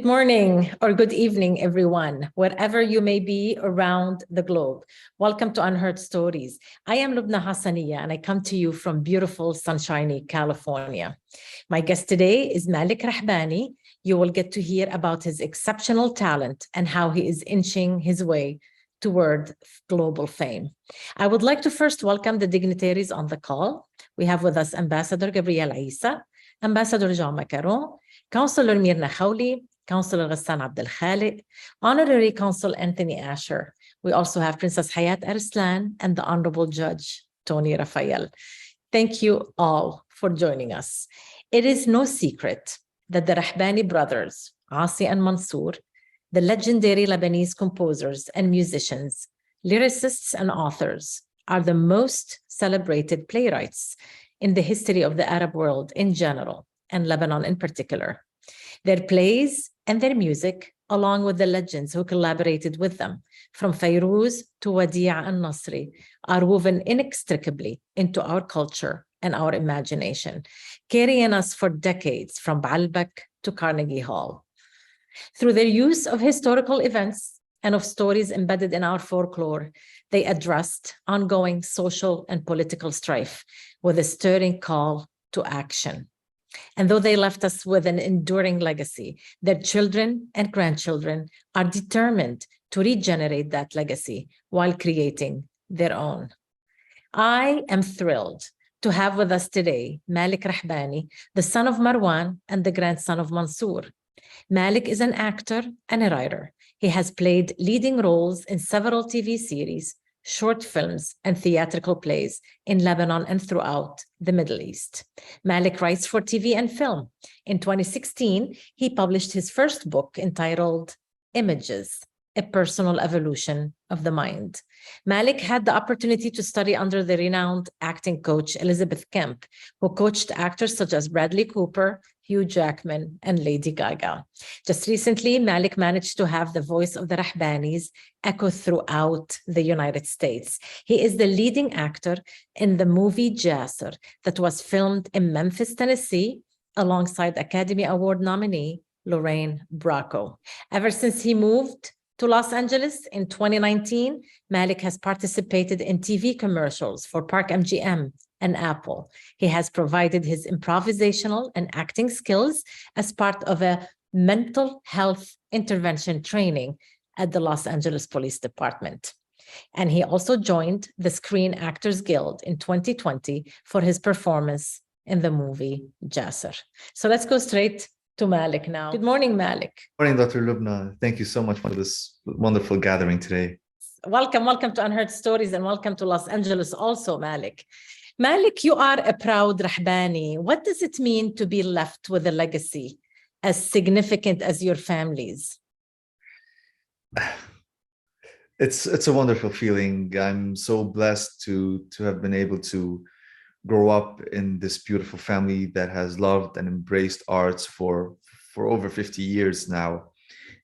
Good morning or good evening, everyone, wherever you may be around the globe. Welcome to Unheard Stories. I am Lubna Hassaniya, and I come to you from beautiful, sunshiny California. My guest today is Malek Rahbani. You will get to hear about his exceptional talent and how he is inching his way toward global fame. I would like to first welcome the dignitaries on the call. We have with us Ambassador Gabriel Isa, Ambassador Jean Macaron, Councillor Mirna Khawli, Councillor Ghassan Abdel Khaliq, Honorary Consul Anthony Asher. We also have Princess Hayat Arslan and the Honorable Judge Tony Raphael. Thank you all for joining us. It is no secret that the Rahbani brothers, Asi and Mansour, the legendary Lebanese composers and musicians, lyricists and authors, are the most celebrated playwrights in the history of the Arab world in general, and Lebanon in particular. Their plays and their music, along with the legends who collaborated with them, from Fairuz to Wadi'a and Nasri, are woven inextricably into our culture and our imagination, carrying us for decades from Baalbek to Carnegie Hall. Through their use of historical events and of stories embedded in our folklore, they addressed ongoing social and political strife with a stirring call to action. And though they left us with an enduring legacy, their children and grandchildren are determined to regenerate that legacy while creating their own. I am thrilled to have with us today Malek Rahbani, the son of Marwan and the grandson of Mansour. Malik is an actor and a writer. He has played leading roles in several TV series, short films, and theatrical plays in Lebanon and throughout the Middle East. Malik writes for TV and film. In 2016, he published his first book entitled Images, A Personal Evolution of the Mind. Malik had the opportunity to study under the renowned acting coach Elizabeth Kemp, who coached actors such as Bradley Cooper, Hugh Jackman, and Lady Gaga. Just recently, Malik managed to have the voice of the Rahbanis echo throughout the United States. He is the leading actor in the movie Jasser that was filmed in Memphis, Tennessee, alongside Academy Award nominee Lorraine Bracco. Ever since he moved to Los Angeles in 2019, Malik has participated in TV commercials for Park MGM and Apple. He has provided his improvisational and acting skills as part of a mental health intervention training at the Los Angeles Police Department. And he also joined the Screen Actors Guild in 2020 for his performance in the movie Jasser. So let's go straight to Malik now. Good morning, Malik. Good morning, Dr. Lubna. Thank you so much for this wonderful gathering today. Welcome to Unheard Stories, and welcome to Los Angeles also, Malik. Malik, you are a proud Rahbani. What does it mean to be left with a legacy as significant as your family's? It's a wonderful feeling. I'm so blessed to have been able to grow up in this beautiful family that has loved and embraced arts for over 50 years now.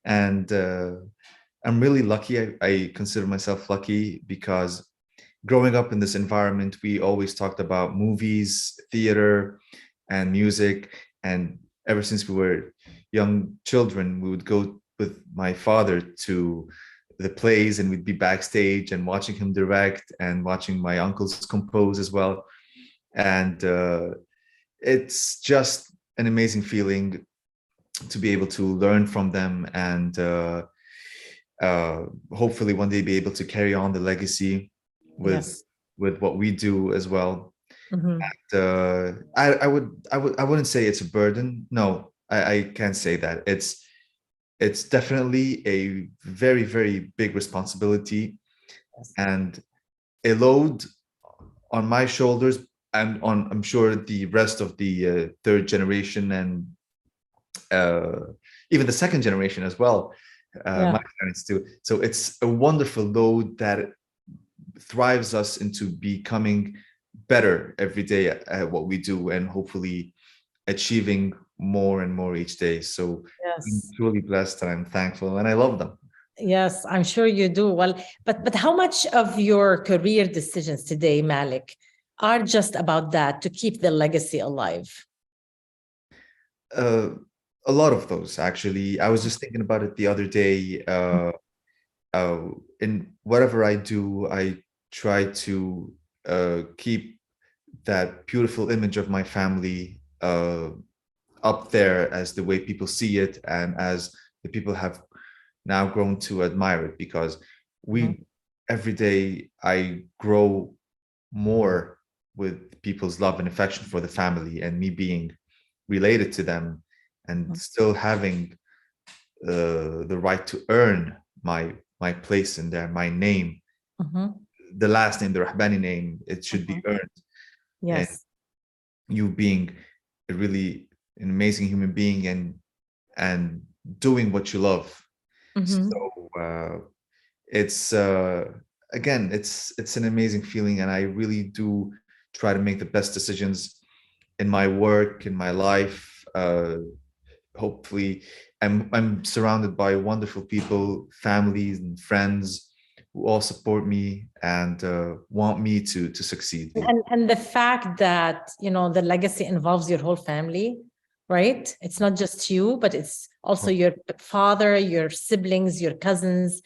And I'm really lucky. I consider myself lucky because growing up in this environment, we always talked about movies, theater, and music. And ever since we were young children, we would go with my father to the plays, and we'd be backstage and watching him direct and watching my uncles compose as well. And it's just an amazing feeling to be able to learn from them and hopefully one day be able to carry on the legacy with what we do as well. Mm-hmm. And I wouldn't say it's a burden. No, I can't say that. It's definitely a very, very big responsibility and a load on my shoulders and on, I'm sure, the rest of the third generation and even the second generation as well. My parents too. So it's a wonderful load that thrives us into becoming better every day at what we do, and hopefully achieving more and more each day. So I'm truly blessed and I'm thankful, and I love them. Yes, I'm sure you do. Well, but how much of your career decisions today, Malik, are just about that, to keep the legacy alive? A lot of those, actually. I was just thinking about it the other day. In whatever I do, I try to keep that beautiful image of my family up there as the way people see it, and as the people have now grown to admire it, because we every day I grow more with people's love and affection for the family, and me being related to them, and still having the right to earn my place in there, my name, the last name, the Rahbani name, it should be earned. And Yes. you being a really an amazing human being, and doing what you love. So it's again, it's an amazing feeling, and I really do try to make the best decisions in my work, in my life. Hopefully, I'm surrounded by wonderful people, families and friends who all support me and want me to succeed. And the fact that, you know, the legacy involves your whole family, right? It's not just you, but it's also your father, your siblings, your cousins.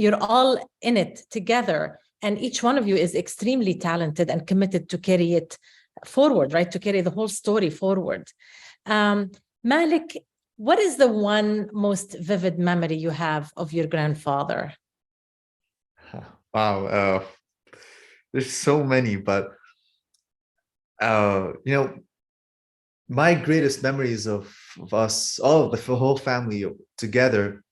You're all in it together. And each one of you is extremely talented and committed to carry it forward, right? To carry the whole story forward. Malik, what is the one most vivid memory you have of your grandfather? Wow, there's so many, but you know, my greatest memories of us, all the whole family together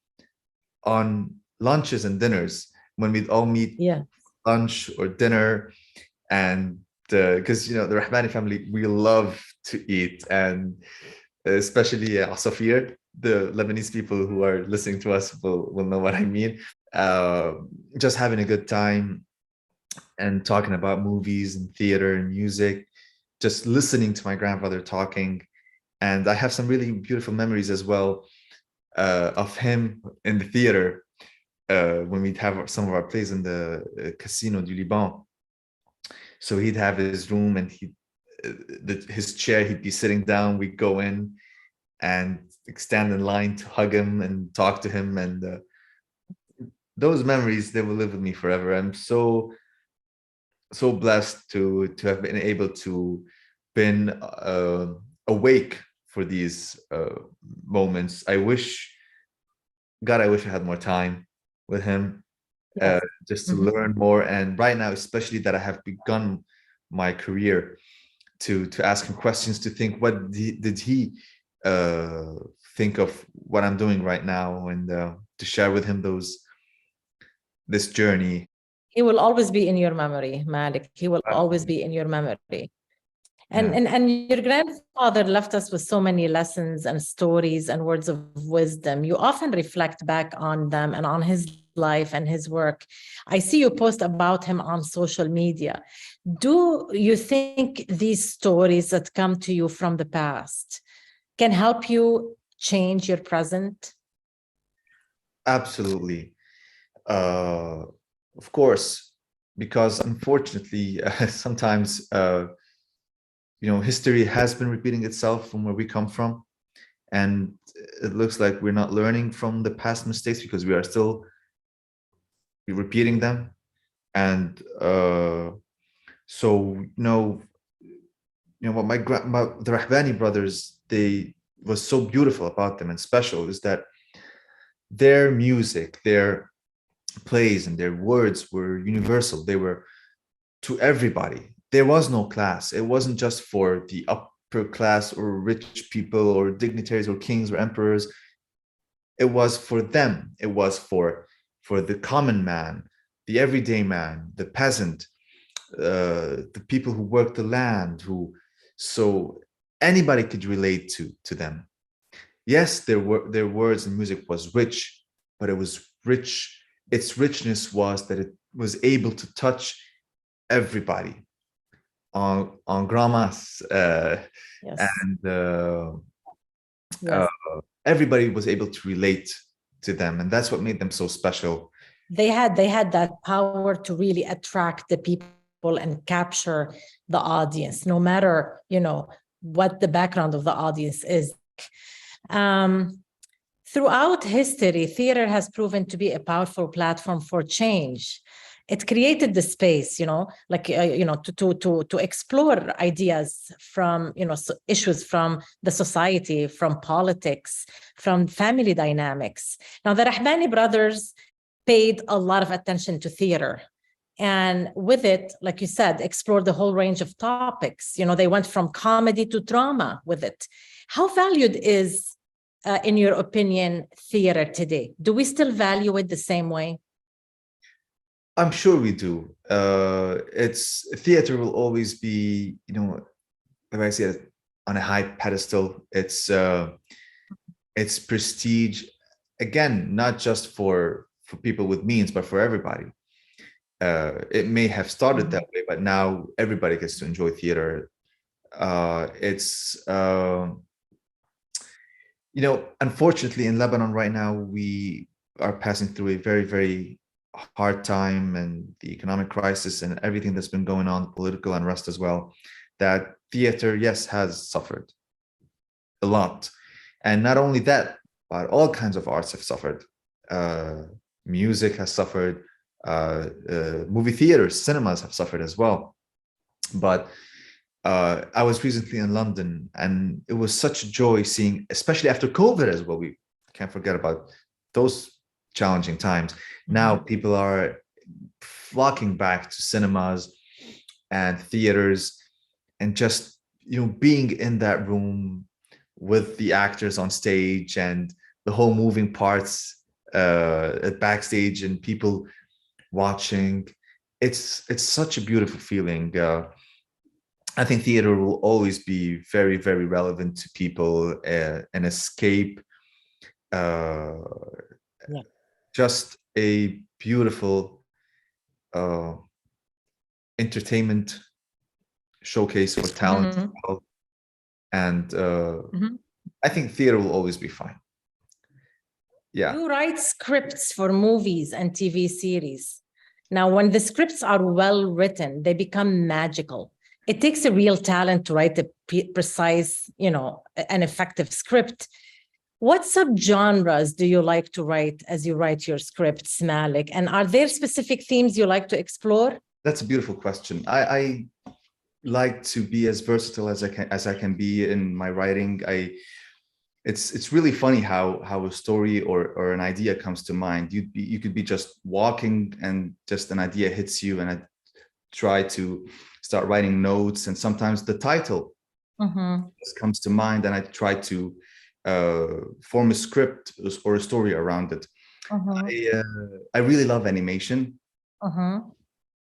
on lunches and dinners, when we'd all meet lunch or dinner, and because you know the Rahbani family, we love to eat, and especially Asafir, the Lebanese people who are listening to us will know what I mean. Just having a good time and talking about movies and theater and music, just listening to my grandfather talking. And I have some really beautiful memories as well of him in the theater when we'd have some of our plays in the Casino du Liban. So he'd have his room, and his chair, he'd be sitting down, we'd go in and stand in line to hug him and talk to him. And those memories, they will live with me forever. I'm so blessed to have been able to been awake for these moments. I wish I had more time with him, just to learn more. And right now, especially that I have begun my career, to ask him questions, to think what did he think of what I'm doing right now, and to share with him this journey. He will always be in your memory, Malik. He will always be in your memory. And your grandfather left us with so many lessons and stories and words of wisdom. You often reflect back on them and on his life and his work. I see you post about him on social media. Do you think these stories that come to you from the past can help you change your present? Absolutely. Of course, because unfortunately, sometimes history has been repeating itself from where we come from, and it looks like we're not learning from the past mistakes because we are still repeating them. And what the Rahbani brothers, was so beautiful about them and special is that their music, their plays, and their words were universal. They were to everybody. There was no class. It wasn't just for the upper class or rich people or dignitaries or kings or emperors. It was for them. It was for the common man, the everyday man, the peasant, the people who worked the land, so anybody could relate to them. Yes, their words and music was rich, but it was rich. Its richness was that it was able to touch everybody on gramas, and everybody was able to relate to them, and that's what made them so special. They had that power to really attract the people and capture the audience, no matter what the background of the audience is. Throughout history, theater has proven to be a powerful platform for change. It created the space, to explore ideas from, issues from the society, from politics, from family dynamics. Now, the Rahbani brothers paid a lot of attention to theater. And with it, like you said, explored the whole range of topics. They went from comedy to drama with it. How valued is, in your opinion, theater today? Do we still value it the same way? I'm sure we do. Theater will always be, if I say it, on a high pedestal. It's prestige, again, not just for people with means, but for everybody. It may have started that way, but now everybody gets to enjoy theater. Unfortunately, in Lebanon right now, we are passing through a very, very hard time, and the economic crisis and everything that's been going on, political unrest as well, that theater, yes, has suffered a lot. And not only that, but all kinds of arts have suffered. Music has suffered, movie theaters, cinemas have suffered as well. But I was recently in London, and it was such a joy seeing, especially after COVID as well, we can't forget about those challenging times. Now people are flocking back to cinemas and theaters, and just being in that room with the actors on stage and the whole moving parts at backstage and people watching. It's such a beautiful feeling. I think theater will always be very, very relevant to people, an escape, just a beautiful entertainment showcase for talent. And I think theater will always be fine. Yeah. You write scripts for movies and TV series. Now, when the scripts are well written, they become magical. It takes a real talent to write a precise, an effective script. What subgenres do you like to write as you write your scripts, Malik? And are there specific themes you like to explore? That's a beautiful question. I like to be as versatile as I can be in my writing. It's really funny how a story or an idea comes to mind. You could be just walking and just an idea hits you, and I try to start writing notes, and sometimes the title just comes to mind, and I try to form a script or a story around it. I really love animation.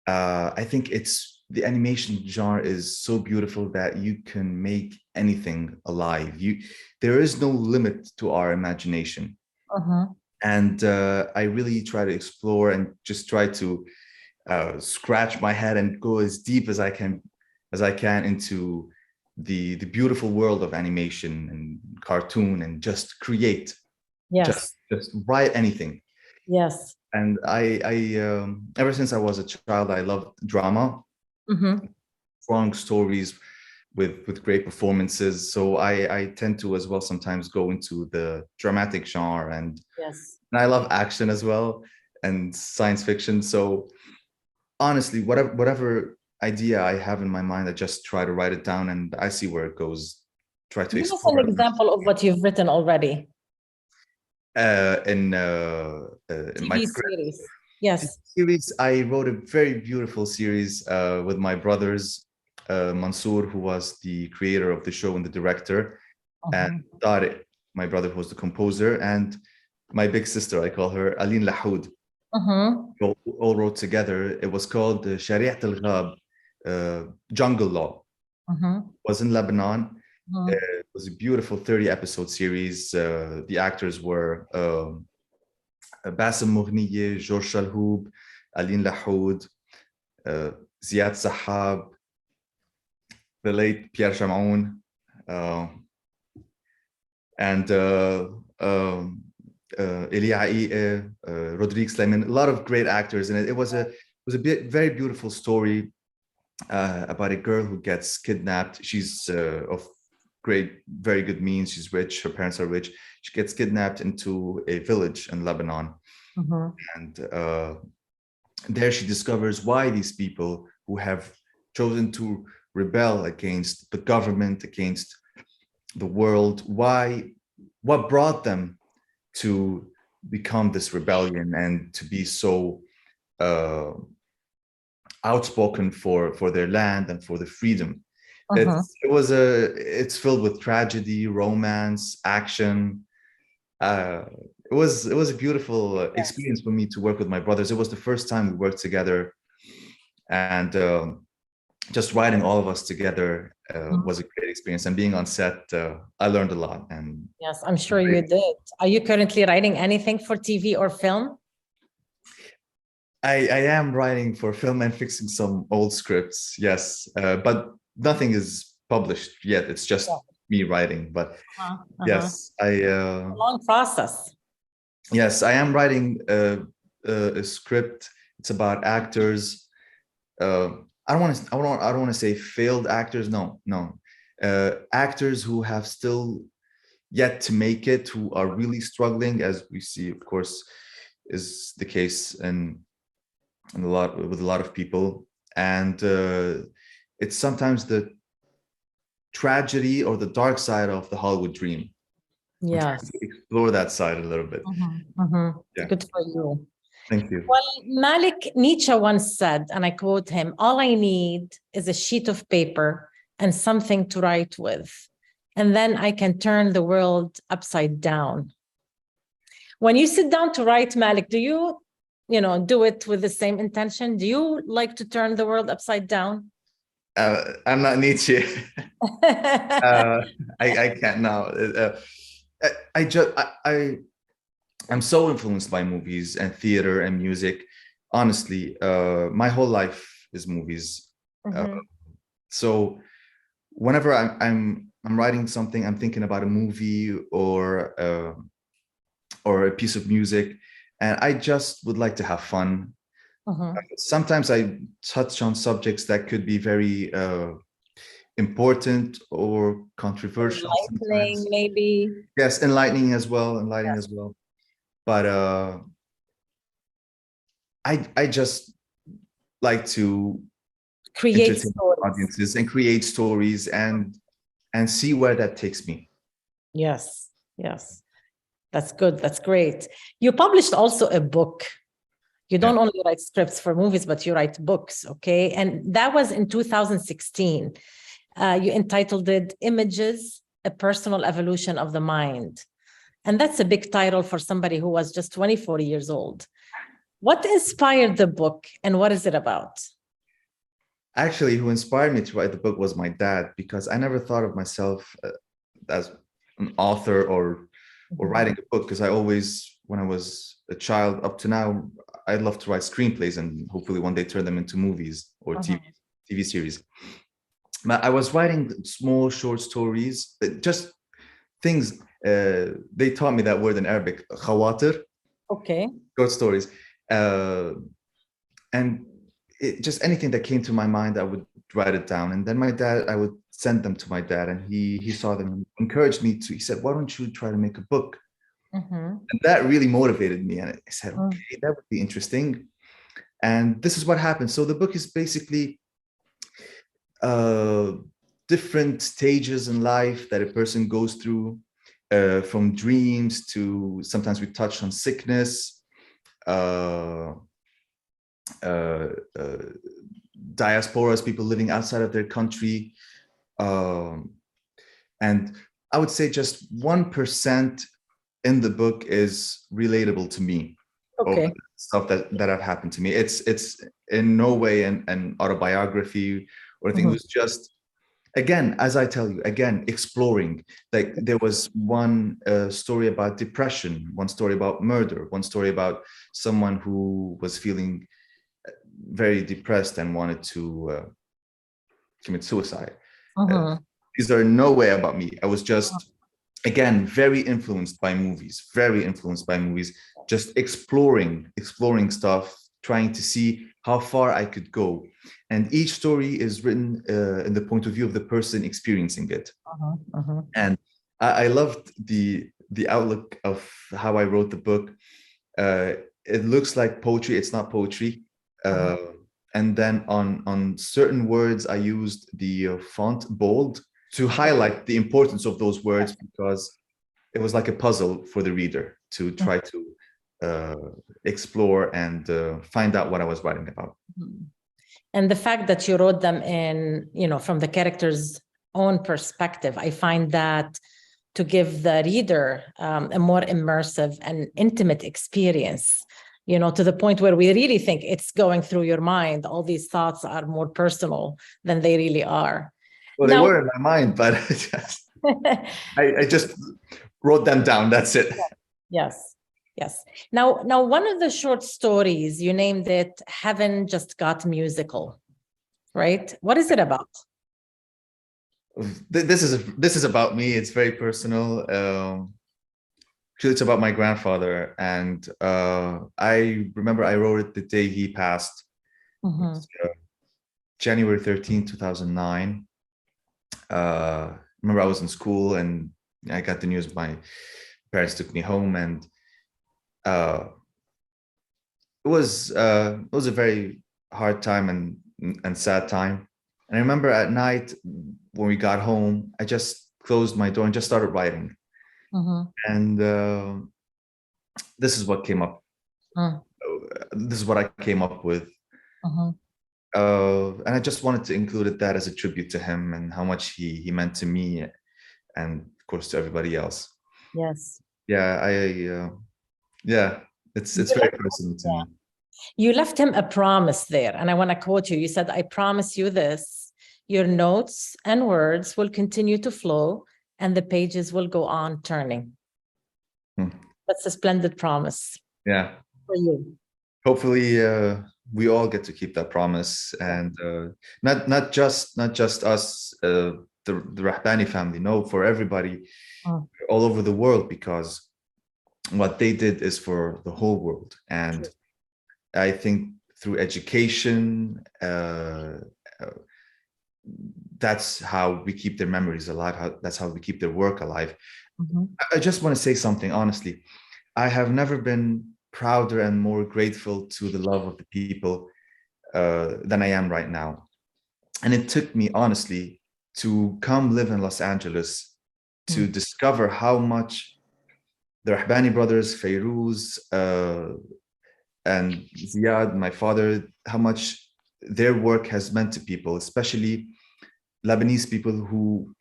I think the animation genre is so beautiful that you can make anything alive. There is no limit to our imagination. And I really try to explore and just try to scratch my head and go as deep as I can into the beautiful world of animation and cartoon, and just create. Just write anything. Yes. And I ever since I was a child, I loved drama, strong stories with great performances. So I tend to as well sometimes go into the dramatic genre, and I love action as well, and science fiction. So honestly, whatever idea I have in my mind, I just try to write it down, and I see where it goes. Try to give us an example of what you've written already. In my series. Yes. Series, I wrote a very beautiful series with my brothers, Mansour, who was the creator of the show and the director, and Tariq, my brother, who was the composer, and my big sister, I call her Aline Lahoud. All wrote together. It was called Shariat al-Ghab, Jungle Law. It was in Lebanon. It was a beautiful 30-episode series. The actors were Bassem Moghniye, George Shalhoub, Aline Lahoud, Ziad Sahab, the late Pierre Chamaoun, and Elia Aie, Rodrigue Sleiman, a lot of great actors. And it was a very beautiful story about a girl who gets kidnapped. She's of great, very good means. She's rich. Her parents are rich. She gets kidnapped into a village in Lebanon. And there she discovers why these people who have chosen to rebel against the government, against the world, what brought them to become this rebellion and to be so outspoken for their land and for the freedom. It's filled with tragedy, romance, action. It was a beautiful experience for me to work with my brothers. It was the first time we worked together, and just writing all of us together was a great experience. And being on set, I learned a lot. And yes, I'm sure you did. Are you currently writing anything for TV or film? I am writing for film and fixing some old scripts, yes, but nothing is published yet. It's just me writing. But yes, a long process. Yes, I am writing a script. It's about actors. I don't want to say failed actors. No. Actors who have still yet to make it, who are really struggling, as we see, of course, is the case with a lot of people. And it's sometimes the tragedy or the dark side of the Hollywood dream. Yes. Explore that side a little bit. Yeah. Good for you. Thank you. Well, Nietzsche once said, and I quote him, "All I need is a sheet of paper and something to write with, and then I can turn the world upside down." When you sit down to write, Malik, do you do it with the same intention? Do you like to turn the world upside down? I'm not Nietzsche. I can't now. I'm so influenced by movies and theater and music. Honestly, my whole life is movies. So whenever I'm writing something, I'm thinking about a movie or a piece of music, and I just would like to have fun. Sometimes I touch on subjects that could be very important or controversial. Enlightening, maybe. Yes, enlightening as well. But I just like to create audiences and create stories and see where that takes me. Yes. That's good. That's great. You published also a book. You don't only write scripts for movies, but you write books, okay? And that was in 2016. You entitled it Images, A Personal Evolution of the Mind. And that's a big title for somebody who was just 24 years old. What inspired the book and what is it about? Actually, who inspired me to write the book was my dad, because I never thought of myself as an author or writing a book, because I always, when I was a child up to now, I'd love to write screenplays and hopefully one day turn them into movies or TV series. But I was writing small short stories, just things. They taught me that word in Arabic, khawatir. Okay. Short stories. And just anything that came to my mind, I would write it down. And then I would send them to my dad, and he saw them and encouraged me to. He said, "Why don't you try to make a book?" And that really motivated me. And I said, "Okay, that would be interesting." And this is what happened. So the book is basically different stages in life that a person goes through, from dreams to sometimes we touch on sickness, diasporas, people living outside of their country. And I would say just 1% in the book is relatable to me. Okay. Stuff that have happened to me. It's in no way an autobiography or anything. It was just, again, as I tell you, exploring. Like there was one story about depression, one story about murder, one story about someone who was feeling very depressed and wanted to commit suicide. These are in no way about me. I was just, again, very influenced by movies, just exploring stuff, trying to see how far I could go. And each story is written in the point of view of the person experiencing it. And I loved the outlook of how I wrote the book. It looks like poetry. It's not poetry. And then on certain words, I used the font bold to highlight the importance of those words, because it was like a puzzle for the reader to try to explore and find out what I was writing about. And the fact that you wrote them in, from the character's own perspective, I find that to give the reader a more immersive and intimate experience, to the point where we really think it's going through your mind. All these thoughts are more personal than they really are. Well, they were in my mind, but I just wrote them down. That's it. Yes. Now, one of the short stories, you named it Heaven Just Got Musical, right? What is it about? This is about me. It's very personal. It's about my grandfather, and I remember I wrote it the day he passed. January 13, 2009. Remember, I was in school and I got the news. My parents took me home, and it was a very hard time and sad time. And I remember at night when we got home, I just closed my door and just started writing. And this is what came up. This is what I came up with. And I just wanted to include that as a tribute to him and how much he meant to me, and of course to everybody else. Yes. Yeah, it's very personal to me. You left him a promise there, and I want to quote you. You said, "I promise you this, your notes and words will continue to flow and the pages will go on turning." That's a splendid promise. Yeah. For you. Hopefully we all get to keep that promise, and not just us, the Rahbani family, no, for everybody all over the world, because what they did is for the whole world. And I think through education, that's how we keep their memories alive. That's how we keep their work alive. I just want to say something honestly. I have never been prouder and more grateful to the love of the people than I am right now. And it took me, honestly, to come live in Los Angeles to discover how much the Rahbani brothers, Fayrouz, and Ziad, my father, how much their work has meant to people, especially Lebanese people who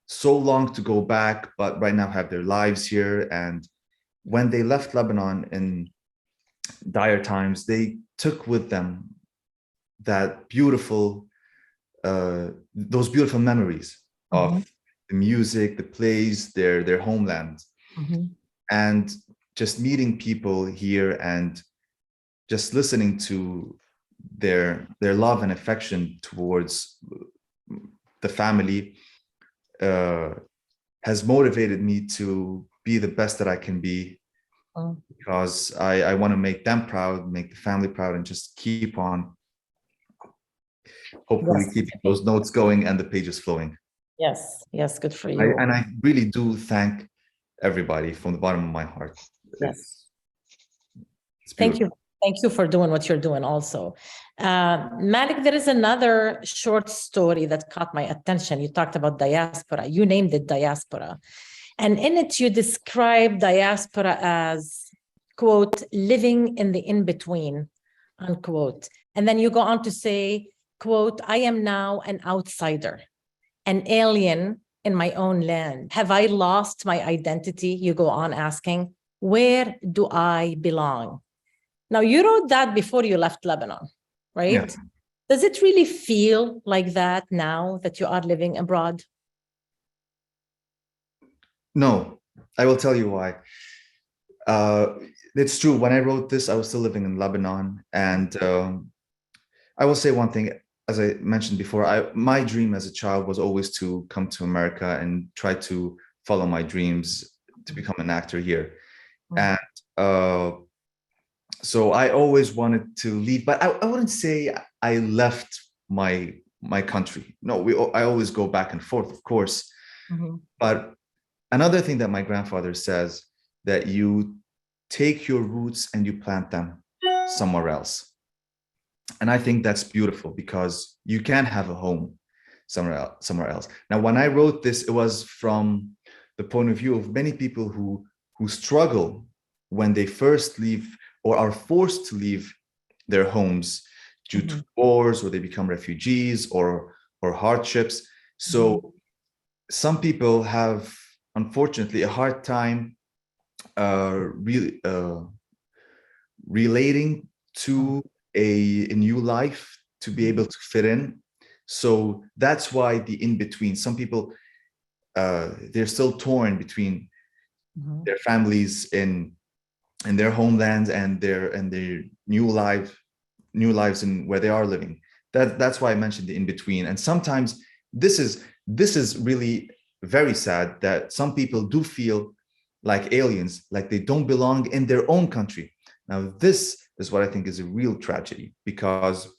so long to go back, but right now have their lives here. And when they left Lebanon in dire times, they took with them that beautiful, those beautiful memories of the music, the plays, their homeland. And just meeting people here and just listening to their love and affection towards the family has motivated me to be the best that I can be, because I want to make them proud, make the family proud, and just keep on hopefully keeping those notes going and the pages flowing. Yes, good for you. And I really do thank everybody from the bottom of my heart. Yes. Thank you for doing what you're doing also. Malik, there is another short story that caught my attention. You talked about diaspora. You named it Diaspora. And in it, you describe diaspora as, quote, living in the in-between, unquote. And then you go on to say, quote, I am now an outsider, an alien in my own land. Have I lost my identity? You go on asking, where do I belong? Now, you wrote that before you left Lebanon, right? Yeah. Does it really feel like that now that you are living abroad? No, I will tell you why. It's true. When I wrote this, I was still living in Lebanon. And I will say one thing, as I mentioned before, my dream as a child was always to come to America and try to follow my dreams to become an actor here. And so I always wanted to leave, but I wouldn't say I left my country. No, I always go back and forth, of course. Mm-hmm. But another thing that my grandfather says, that you take your roots and you plant them somewhere else. And I think that's beautiful, because you can have a home somewhere else. Now, when I wrote this, it was from the point of view of many people who struggle when they first leave or are forced to leave their homes due to wars, or they become refugees, or hardships. So some people have, unfortunately, a hard time relating to a new life, to be able to fit in. So that's why the in-between, some people, they're still torn between their families in their homelands and their new lives in where they are living. That's why I mentioned the in-between. And sometimes this is really very sad, that some people do feel like aliens, like they don't belong in their own country. Now, this is what I think is a real tragedy, because,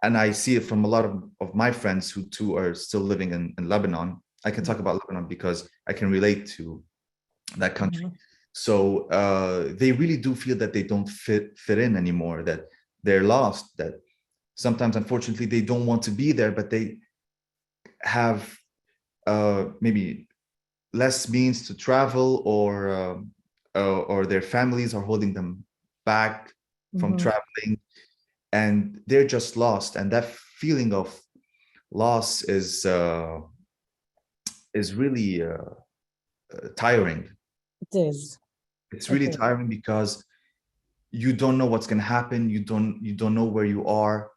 and I see it from a lot of my friends who too are still living in Lebanon. I can talk about Lebanon because I can relate to that country. So they really do feel that they don't fit in anymore, that they're lost, that sometimes, unfortunately, they don't want to be there, but they have maybe less means to travel, or their families are holding them back from traveling, and they're just lost. And that feeling of loss is really tiring. It is. It's really tiring, because you don't know what's going to happen. You don't know where you are.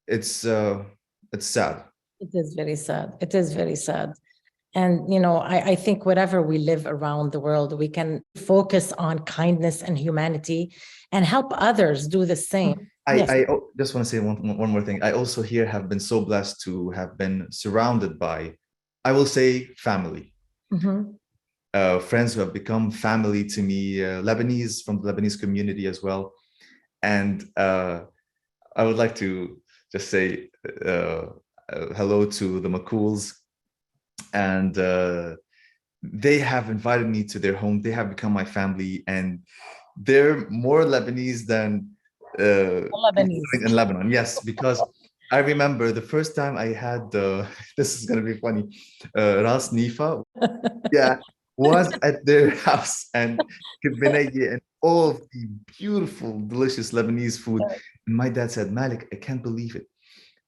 It's sad. It is very sad. It is very sad. And, I think wherever we live around the world, we can focus on kindness and humanity and help others do the same. I just want to say one more thing. I also here have been so blessed to have been surrounded by, I will say, family. Friends who have become family to me, Lebanese, from the Lebanese community as well. And I would like to just say hello to the McCools. And they have invited me to their home. They have become my family, and they're more Lebanese than Lebanese living in Lebanon. Yes, because I remember the first time I had this is going to be funny, Ras Nifa, was at their house, and kibbenaya and all of the beautiful, delicious Lebanese food. And my dad said, "Malik, I can't believe it.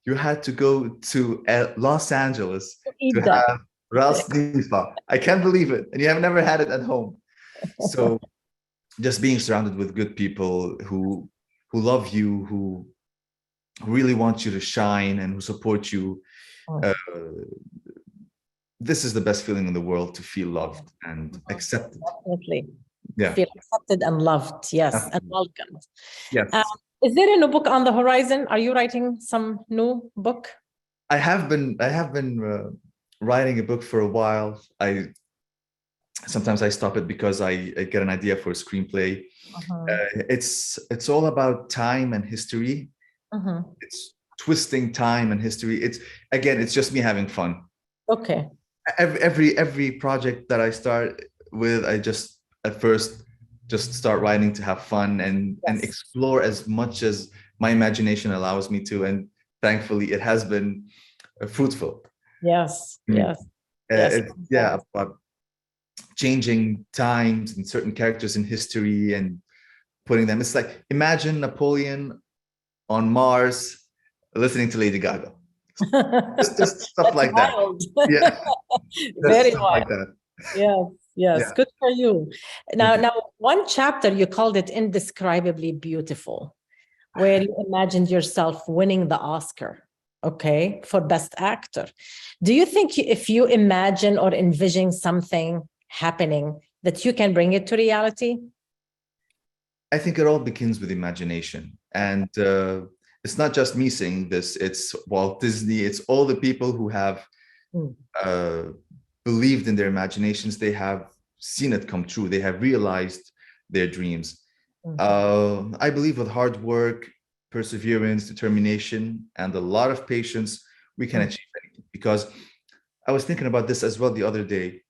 You had to go to Los Angeles to have Ras Nifa. I can't believe it. And you have never had it at home." So just being surrounded with good people who love you, who really want you to shine, and who support you. This is the best feeling in the world, to feel loved and accepted. Definitely. Yeah. Feel accepted and loved. Yes. Absolutely. And welcomed. Yes. Is there a new book on the horizon? Are you writing some new book? I have been writing a book for a while. Sometimes I stop it because I get an idea for a screenplay. It's all about time and history. It's twisting time and history. It's just me having fun. Okay. Every project that I start with, I just at first just start writing to have fun and explore as much as my imagination allows me to, and thankfully it has been fruitful. Yes. About changing times and certain characters in history and putting them. It's like, imagine Napoleon on Mars listening to Lady Gaga. just stuff like that. Yeah. Very wild. Like that. Yes. Yeah. Good for you. Now, one chapter, you called it Indescribably Beautiful, where you imagined yourself winning the Oscar, for Best Actor. Do you think if you imagine or envision something happening, that you can bring it to reality? I think it all begins with imagination. And it's not just me saying this, it's Walt Disney, it's all the people who have believed in their imaginations. They have seen it come true. They have realized their dreams. I believe with hard work, perseverance, determination, and a lot of patience, we can achieve anything. Because I was thinking about this as well the other day,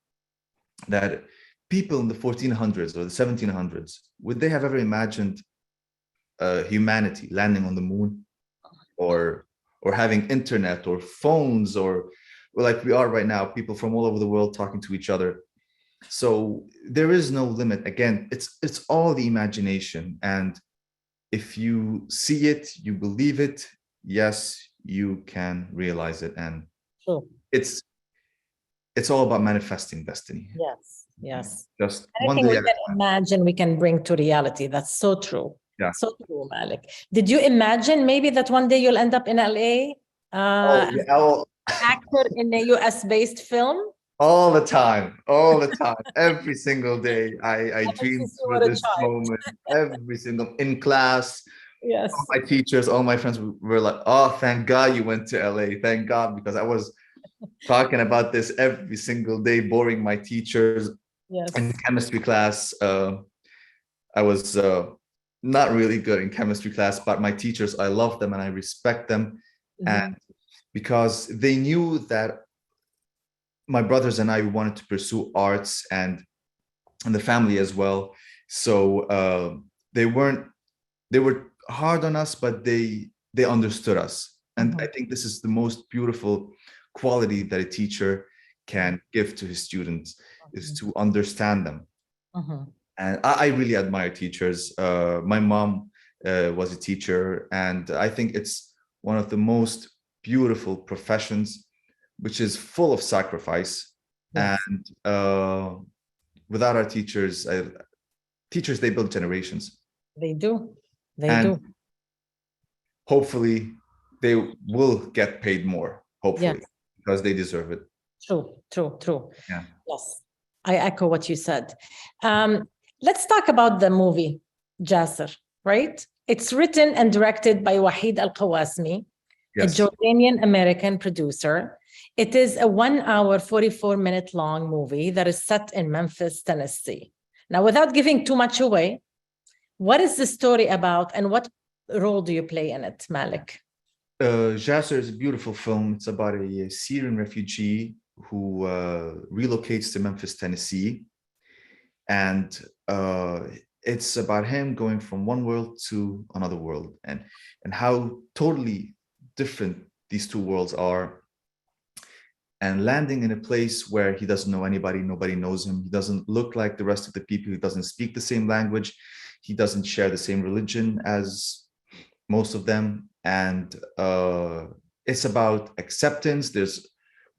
that people in the 1400s or the 1700s, would they have ever imagined humanity landing on the moon, or having internet or phones, or like we are right now, people from all over the world talking to each other? So there is no limit. Again, it's all the imagination, and if you see it, you believe it, yes, you can realize it. And True. it's all about manifesting destiny. Yes, yes. Just one Anything day we at a can time. imagine, we can bring to reality. That's so true. Yeah. So true, Malik. Did you imagine maybe that one day you'll end up in LA Oh, as yeah, an actor in a US-based film? all the time, every single day. I dream Since you for were a this child. moment. Every single, in class, Yes. all my teachers, all my friends were like, "Oh, thank God you went to LA. Thank God," because I was talking about this every single day, boring my teachers. Yes. In chemistry class, I was not really good in chemistry class, but my teachers, I love them and I respect them. And because they knew that my brothers and I wanted to pursue arts, and the family as well. So they were hard on us, but they understood us. And I think this is the most beautiful quality that a teacher can give to his students, is to understand them. And I really admire teachers. My mom was a teacher, and I think it's one of the most beautiful professions, which is full of sacrifice. Yes. And without our teachers, teachers, they build generations. They do. They do. Hopefully, they will get paid more, hopefully, yes, because they deserve it. True, true, true. Yeah. Yes, I echo what you said. Let's talk about the movie, Jasser, right? It's written and directed by Wahid Al-Qawasmi, yes, a Jordanian-American producer. It is a 1 hour, 44-minute long movie that is set in Memphis, Tennessee. Now, without giving too much away, what is the story about and what role do you play in it, Malik? Jasser is a beautiful film. It's about a Syrian refugee who relocates to Memphis, Tennessee. And it's about him going from one world to another world, and how totally different these two worlds are, and landing in a place where he doesn't know anybody, nobody knows him, he doesn't look like the rest of the people, he doesn't speak the same language, he doesn't share the same religion as most of them. And it's about acceptance.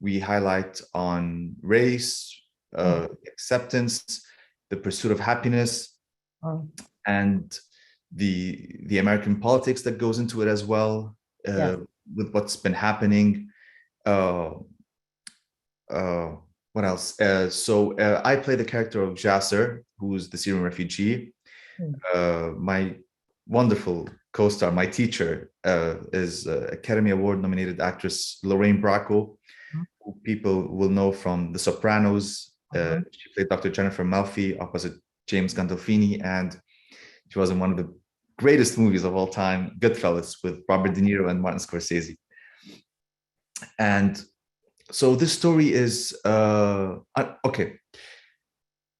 We highlight on race, acceptance, the pursuit of happiness, and the American politics that goes into it as well, with what's been happening. What else? So I play the character of Jasser, who's the Syrian refugee. My wonderful co-star, my teacher, is Academy Award nominated actress Lorraine Bracco, who people will know from The Sopranos. She played Dr. Jennifer Malfi opposite James Gandolfini, and she was in one of the greatest movies of all time, Goodfellas, with Robert De Niro and Martin Scorsese. And so this story is, okay,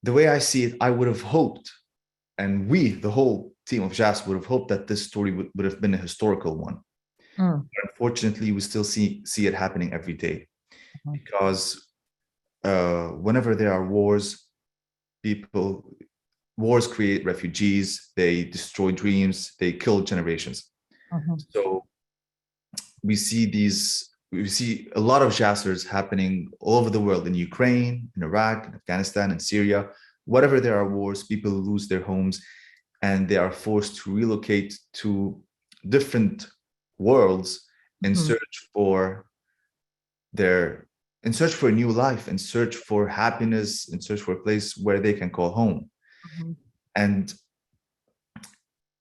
the way I see it, I would have hoped, and we, the whole team of Jasser, would have hoped that this story would have been a historical one. Unfortunately, we still see it happening every day, because whenever there are wars, wars create refugees, they destroy dreams, they kill generations. So we see a lot of Jassers happening all over the world, in Ukraine, in Iraq, in Afghanistan, in Syria. Whatever there are wars, people lose their homes, and they are forced to relocate to different worlds in search for a new life, in search for happiness, in search for a place where they can call home. And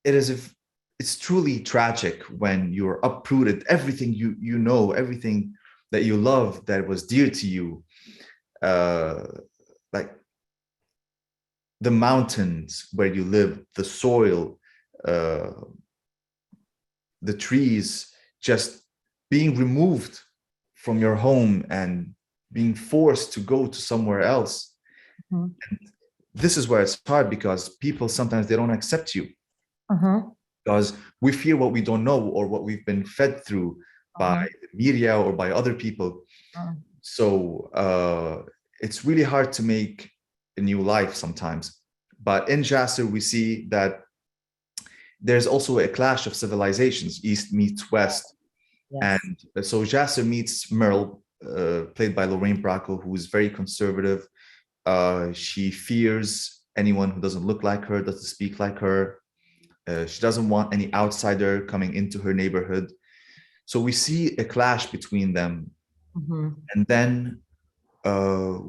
it's truly tragic when you're uprooted, everything you know, everything that you love, that was dear to you, like the mountains where you live, the soil, the trees just being removed from your home and being forced to go to somewhere else. Mhm. This is where it's hard, because people sometimes they don't accept you because we fear what we don't know or what we've been fed through by the media or by other people. So it's really hard to make a new life sometimes. But in Jasser, we see that there's also a clash of civilizations, East meets West. Yes. And so Jasser meets Merle, played by Lorraine Bracco, who is very conservative. She fears anyone who doesn't look like her, doesn't speak like her. She doesn't want any outsider coming into her neighborhood. So we see a clash between them. And then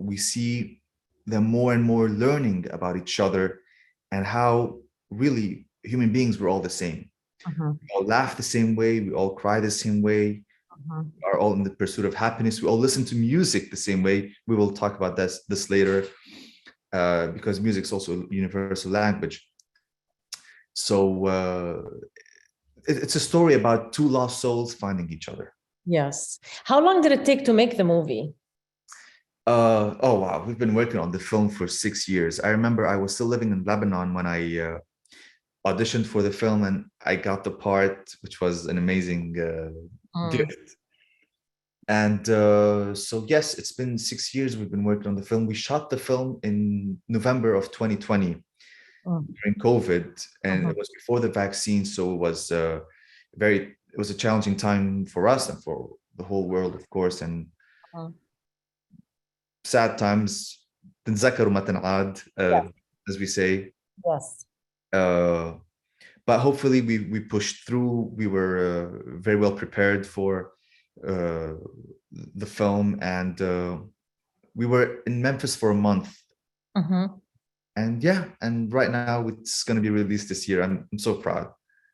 we see them more and more learning about each other and how really human beings were all the same. We all laugh the same way. We all cry the same way. We are all in the pursuit of happiness. We all listen to music the same way. We will talk about this later, because music is also a universal language. So it's a story about two lost souls finding each other. Yes. How long did it take to make the movie? Oh, wow. We've been working on the film for 6 years. I remember I was still living in Lebanon when I auditioned for the film, and I got the part, which was an amazing gift. And so, yes, it's been 6 years we've been working on the film. We shot the film in November of 2020 during COVID, and it was before the vaccine. So it was it was a challenging time for us and for the whole world, of course. And sad times, تنذكر وما تنعاد, as we say. Yes. But hopefully we pushed through. We were very well prepared for the film, and we were in Memphis for a month. And yeah, and right now it's going to be released this year. I'm so proud.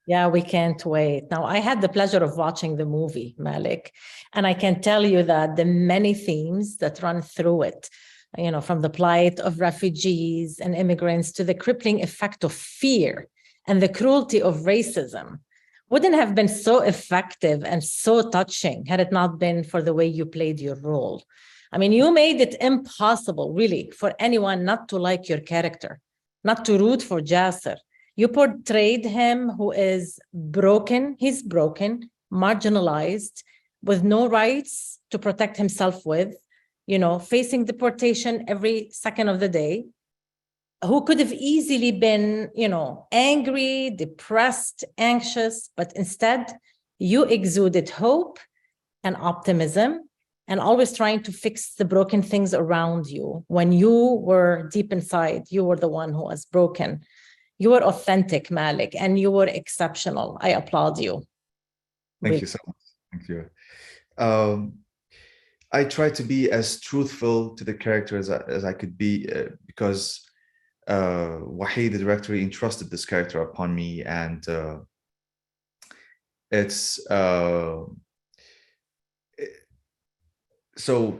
Yeah, we can't wait. Now, I had the pleasure of watching the movie, Malik, and I can tell you that the many themes that run through it, you know, from the plight of refugees and immigrants to the crippling effect of fear and the cruelty of racism, wouldn't have been so effective and so touching had it not been for the way you played your role. I mean, you made it impossible, really, for anyone not to like your character, not to root for Jasser. You portrayed him who is broken. He's broken, marginalized, with no rights to protect himself with, you know, facing deportation every second of the day, who could have easily been, you know, angry, depressed, anxious, but instead you exuded hope and optimism and always trying to fix the broken things around you. When you were deep inside, you were the one who was broken. You were authentic, Malik, and you were exceptional. I applaud you. Thank you so much. Thank you. I tried to be as truthful to the character as I could be, because Wahid, the director, entrusted this character upon me, and so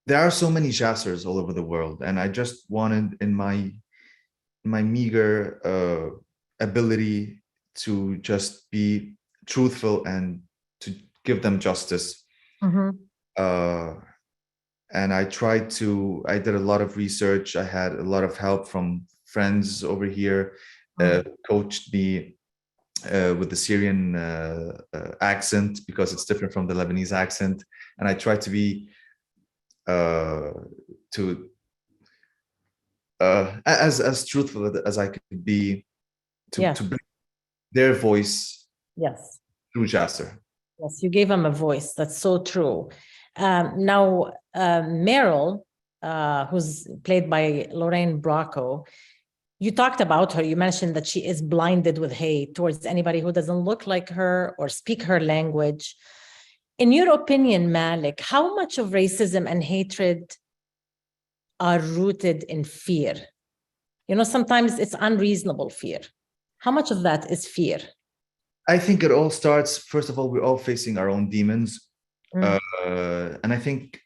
there are so many Jassers all over the world, and I just wanted, in my meager ability, to just be truthful and to give them justice. And I did a lot of research. I had a lot of help from friends over here, coached me with the Syrian accent, because it's different from the Lebanese accent. And I tried to be as truthful as I could be to bring their voice through Jasser. Yes, you gave him a voice. That's so true. Now, Meryl, who's played by Lorraine Bracco, you talked about her. You mentioned that she is blinded with hate towards anybody who doesn't look like her or speak her language. In your opinion, Malik, how much of racism and hatred are rooted in fear? You know, sometimes it's unreasonable fear. How much of that is fear? I think it all starts, first of all, we're all facing our own demons. And I think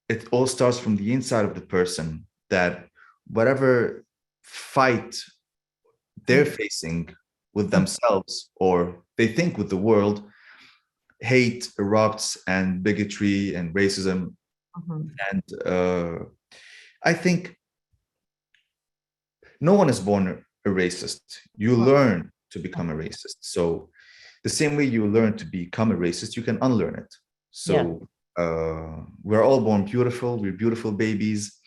it all starts from the inside of the person, that whatever fight they're facing with themselves, or they think with the world, hate erupts and bigotry and racism. And I think no one is born a racist. You learn to become a racist. So the same way you learn to become a racist, you can unlearn it. So we're all born beautiful. We're beautiful babies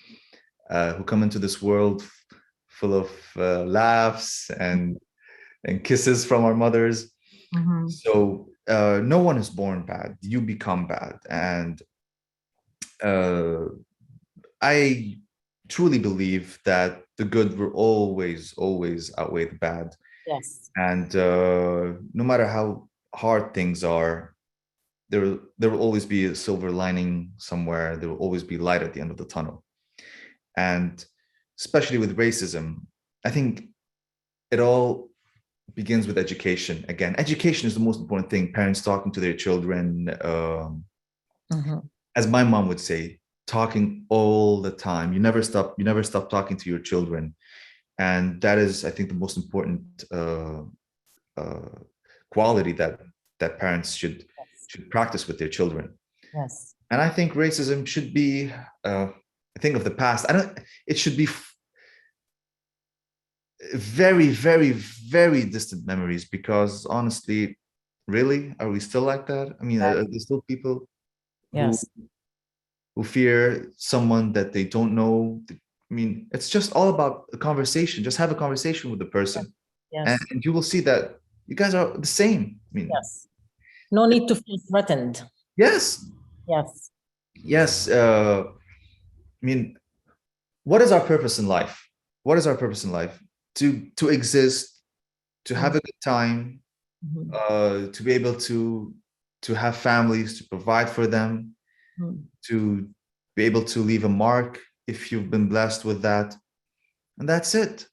who come into this world full of laughs and kisses from our mothers. So no one is born bad. You become bad. And I truly believe that the good will always outweigh the bad. Yes. And no matter how hard things are, there will always be a silver lining somewhere. There will always be light at the end of the tunnel. And especially with racism, I think it all begins with education. Again, education is the most important thing. Parents talking to their children, as my mom would say, talking all the time. You never stop talking to your children. And that is, I think, the most important quality that parents should practice with their children. Yes. And I think racism should be a thing of the past. It should be very, very, very distant memories, because honestly, really, are we still like that? I mean, are there still people who fear someone that they don't know? I mean, it's just all about a conversation. Just have a conversation with the person. Yes. And you will see that you guys are the same. I mean, yes. No need to feel threatened. Yes. Yes. Yes. I mean, what is our purpose in life? What is our purpose in life? To exist, to have a good time, to be able to have families, to provide for them, to be able to leave a mark if you've been blessed with that. And that's it.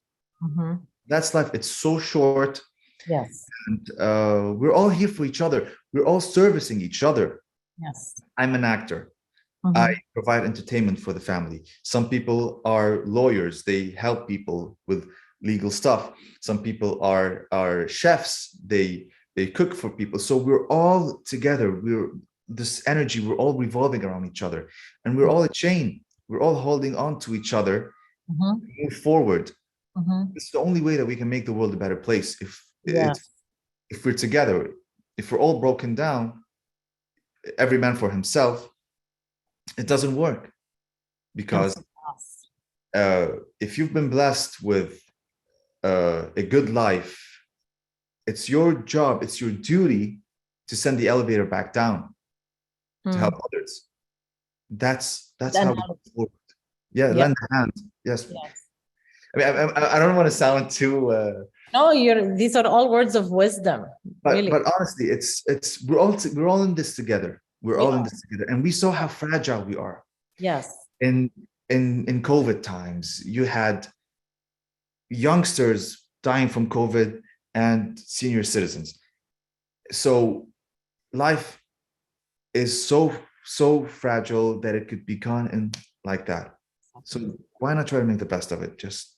That's life. It's so short. Yes. And we're all here for each other. We're all servicing each other. Yes. I'm an actor. I provide entertainment for the family. Some people are lawyers. They help people with legal stuff. Some people are chefs. They cook for people. So we're all together. We're this energy. We're all revolving around each other, and we're all a chain. We're all holding on to each other. Move forward. It's the only way that we can make the world a better place. If we're together, if we're all broken down, every man for himself, it doesn't work. Because if you've been blessed with a good life, it's your job, it's your duty to send the elevator back down to help others. That's how we move forward. Lend a hand. Yes. I mean, I don't want to sound too. No, these are all words of wisdom. But honestly, it's we're all in this together. We're all in this together, and we saw how fragile we are. Yes. In COVID times, you had youngsters dying from COVID and senior citizens. So life is so fragile that it could be gone in like that. So why not try to make the best of it? Just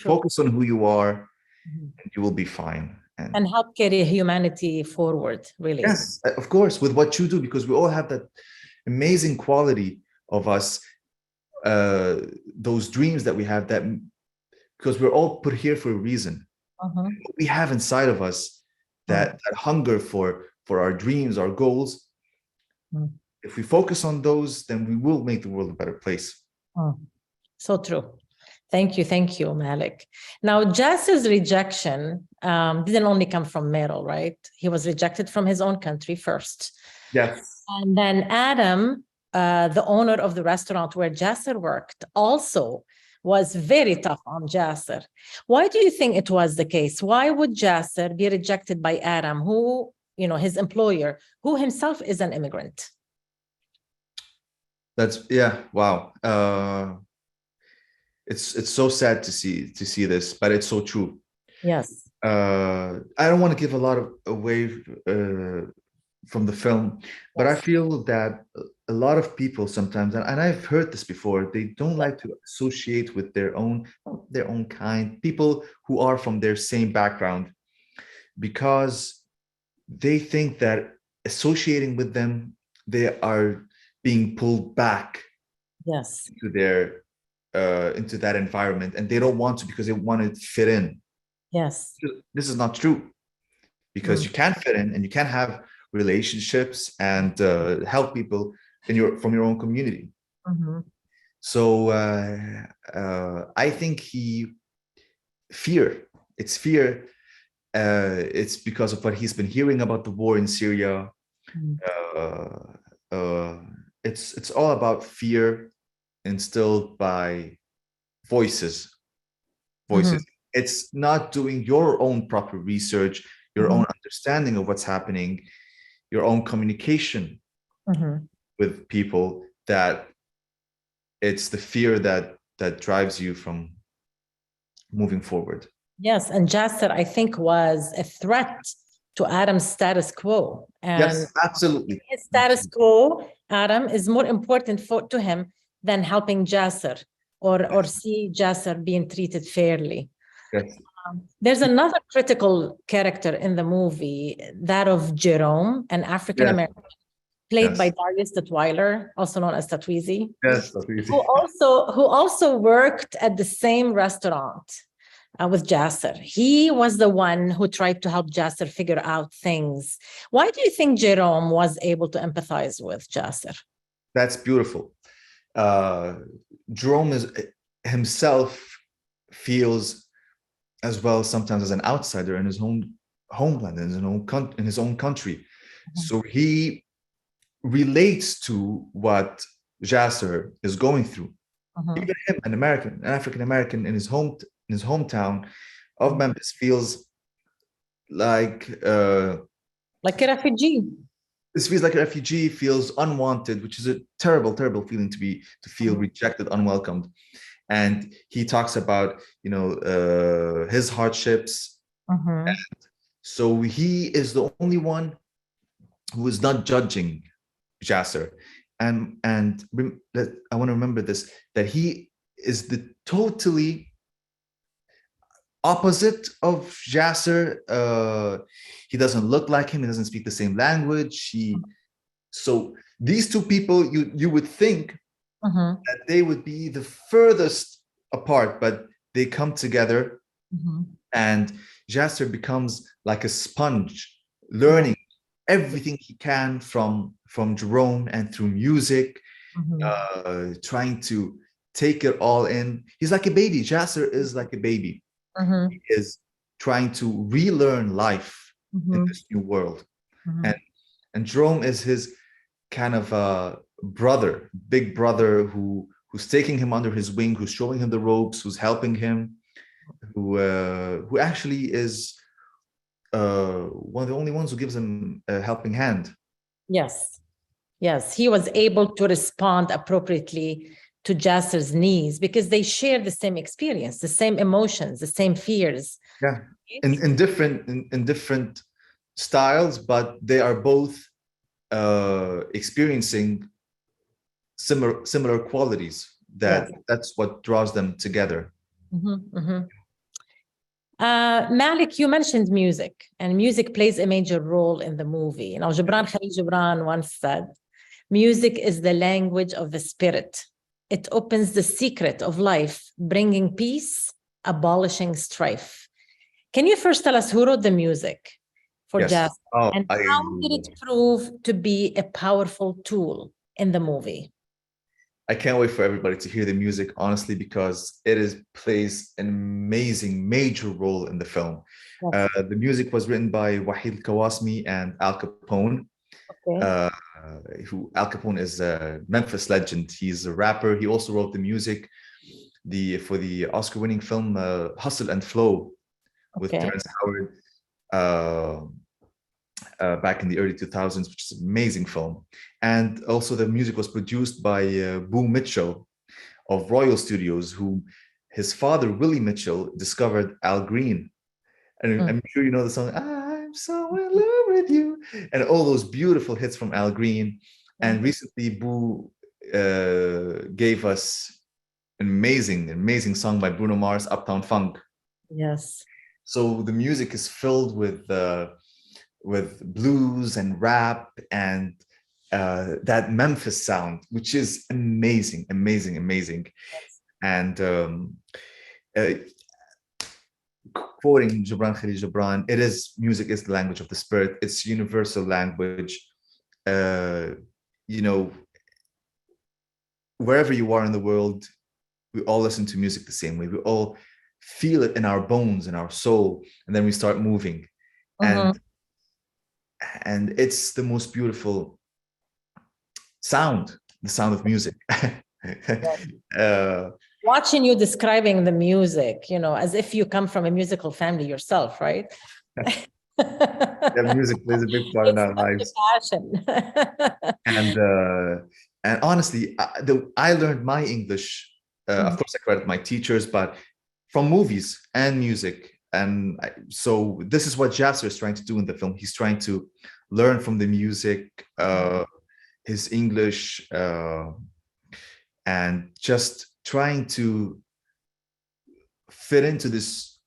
focus on who you are, and you will be fine. And help carry humanity forward, really. Yes, of course, with what you do, because we all have that amazing quality of us, those dreams that we have, that because we're all put here for a reason. We have inside of us that hunger for our dreams, our goals. If we focus on those, then we will make the world a better place. So true. Thank you, Malik. Now, Jasser's rejection didn't only come from Meryl, right? He was rejected from his own country first. Yes. And then Adam, the owner of the restaurant where Jasser worked, also was very tough on Jasser. Why do you think it was the case? Why would Jasser be rejected by Adam, who, his employer, who himself is an immigrant? Wow. It's so sad to see this, but it's so true. Yes. I don't want to give a lot of away from the film. But I feel that a lot of people sometimes, and I've heard this before, they don't like to associate with their own kind, people who are from their same background, because they think that associating with them, they are being pulled back Yes. to their into that environment, and they don't want to because they want to fit in. Yes. This is not true, because you can fit in and you can have relationships and help people from your own community. So I think it's fear. It's because of what he's been hearing about the war in Syria. It's all about fear instilled by voices. It's not doing your own proper research, your own understanding of what's happening, your own communication with people, that it's the fear that drives you from moving forward. Yes, and Jasser, I think, was a threat to Adam's status quo. And yes, absolutely. His status quo, Adam, is more important to him than helping Jasser or see Jasser being treated fairly. Yes. There's another critical character in the movie, that of Jerome, an African-American, played by Darius Tutwiler, also known as Tatweezy, who also worked at the same restaurant with Jasser. He was the one who tried to help Jasser figure out things. Why do you think Jerome was able to empathize with Jasser? That's beautiful. Jerome himself feels as well sometimes as an outsider in his homeland, in his own country. So he relates to what Jasser is going through. Even him, an African American in his hometown of Memphis, feels like a refugee. This feels like a refugee, feels unwanted, which is a terrible, terrible feeling to feel rejected, unwelcomed. And he talks about, his hardships. And so he is the only one who is not judging Jasser. And I want to remember this, that he is the totally opposite of Jasser. He doesn't look like him. He doesn't speak the same language. So these two people, you would think that they would be the furthest apart, but they come together, and Jasser becomes like a sponge, learning everything he can from Jerome and through music, trying to take it all in. He's like a baby. Jasser is like a baby. He is trying to relearn life in this new world. And Jerome is his kind of big brother who's taking him under his wing, who's showing him the ropes, who's helping him, who actually is one of the only ones who gives him a helping hand. Yes, he was able to respond appropriately to Jasser's needs because they share the same experience, the same emotions, the same fears. Yeah, in different styles, but they are both experiencing similar qualities. That's what draws them together. Malik, you mentioned music, and music plays a major role in the movie. Now, Khalil Gibran once said, "Music is the language of the spirit. It opens the secret of life, bringing peace, abolishing strife." Can you first tell us who wrote the music for Jasser, and how did it prove to be a powerful tool in the movie? I can't wait for everybody to hear the music, honestly, because it plays an amazing, major role in the film. The music was written by Wahid Kawasmi and Al Capone. Al Capone is a Memphis legend. He's a rapper. He also wrote the music for the Oscar-winning film Hustle and Flow with Terrence Howard back in the early 2000s, which is an amazing film. And also the music was produced by Boo Mitchell of Royal Studios, who his father, Willie Mitchell, discovered Al Green. And I'm sure you know the song, "I'm so in love with you, and all those beautiful hits from Al Green. And recently, Boo gave us an amazing song by Bruno Mars, Uptown Funk. Yes. So the music is filled with blues and rap and that Memphis sound, which is amazing. And quoting Gibran Khalil Gibran, music is the language of the spirit. It's universal language. You know, wherever you are in the world, we all listen to music the same way. We all feel it in our bones, in our soul, and then we start moving. And it's the most beautiful sound, the sound of music. Watching you describing the music, you know, as if you come from a musical family yourself, right? Yeah, music plays a big part in our lives. Passion. And honestly, I learned my English. Of course, I credit my teachers, but from movies and music. And so this is what Jasser is trying to do in the film. He's trying to learn from the music, his English, and just trying to fit into this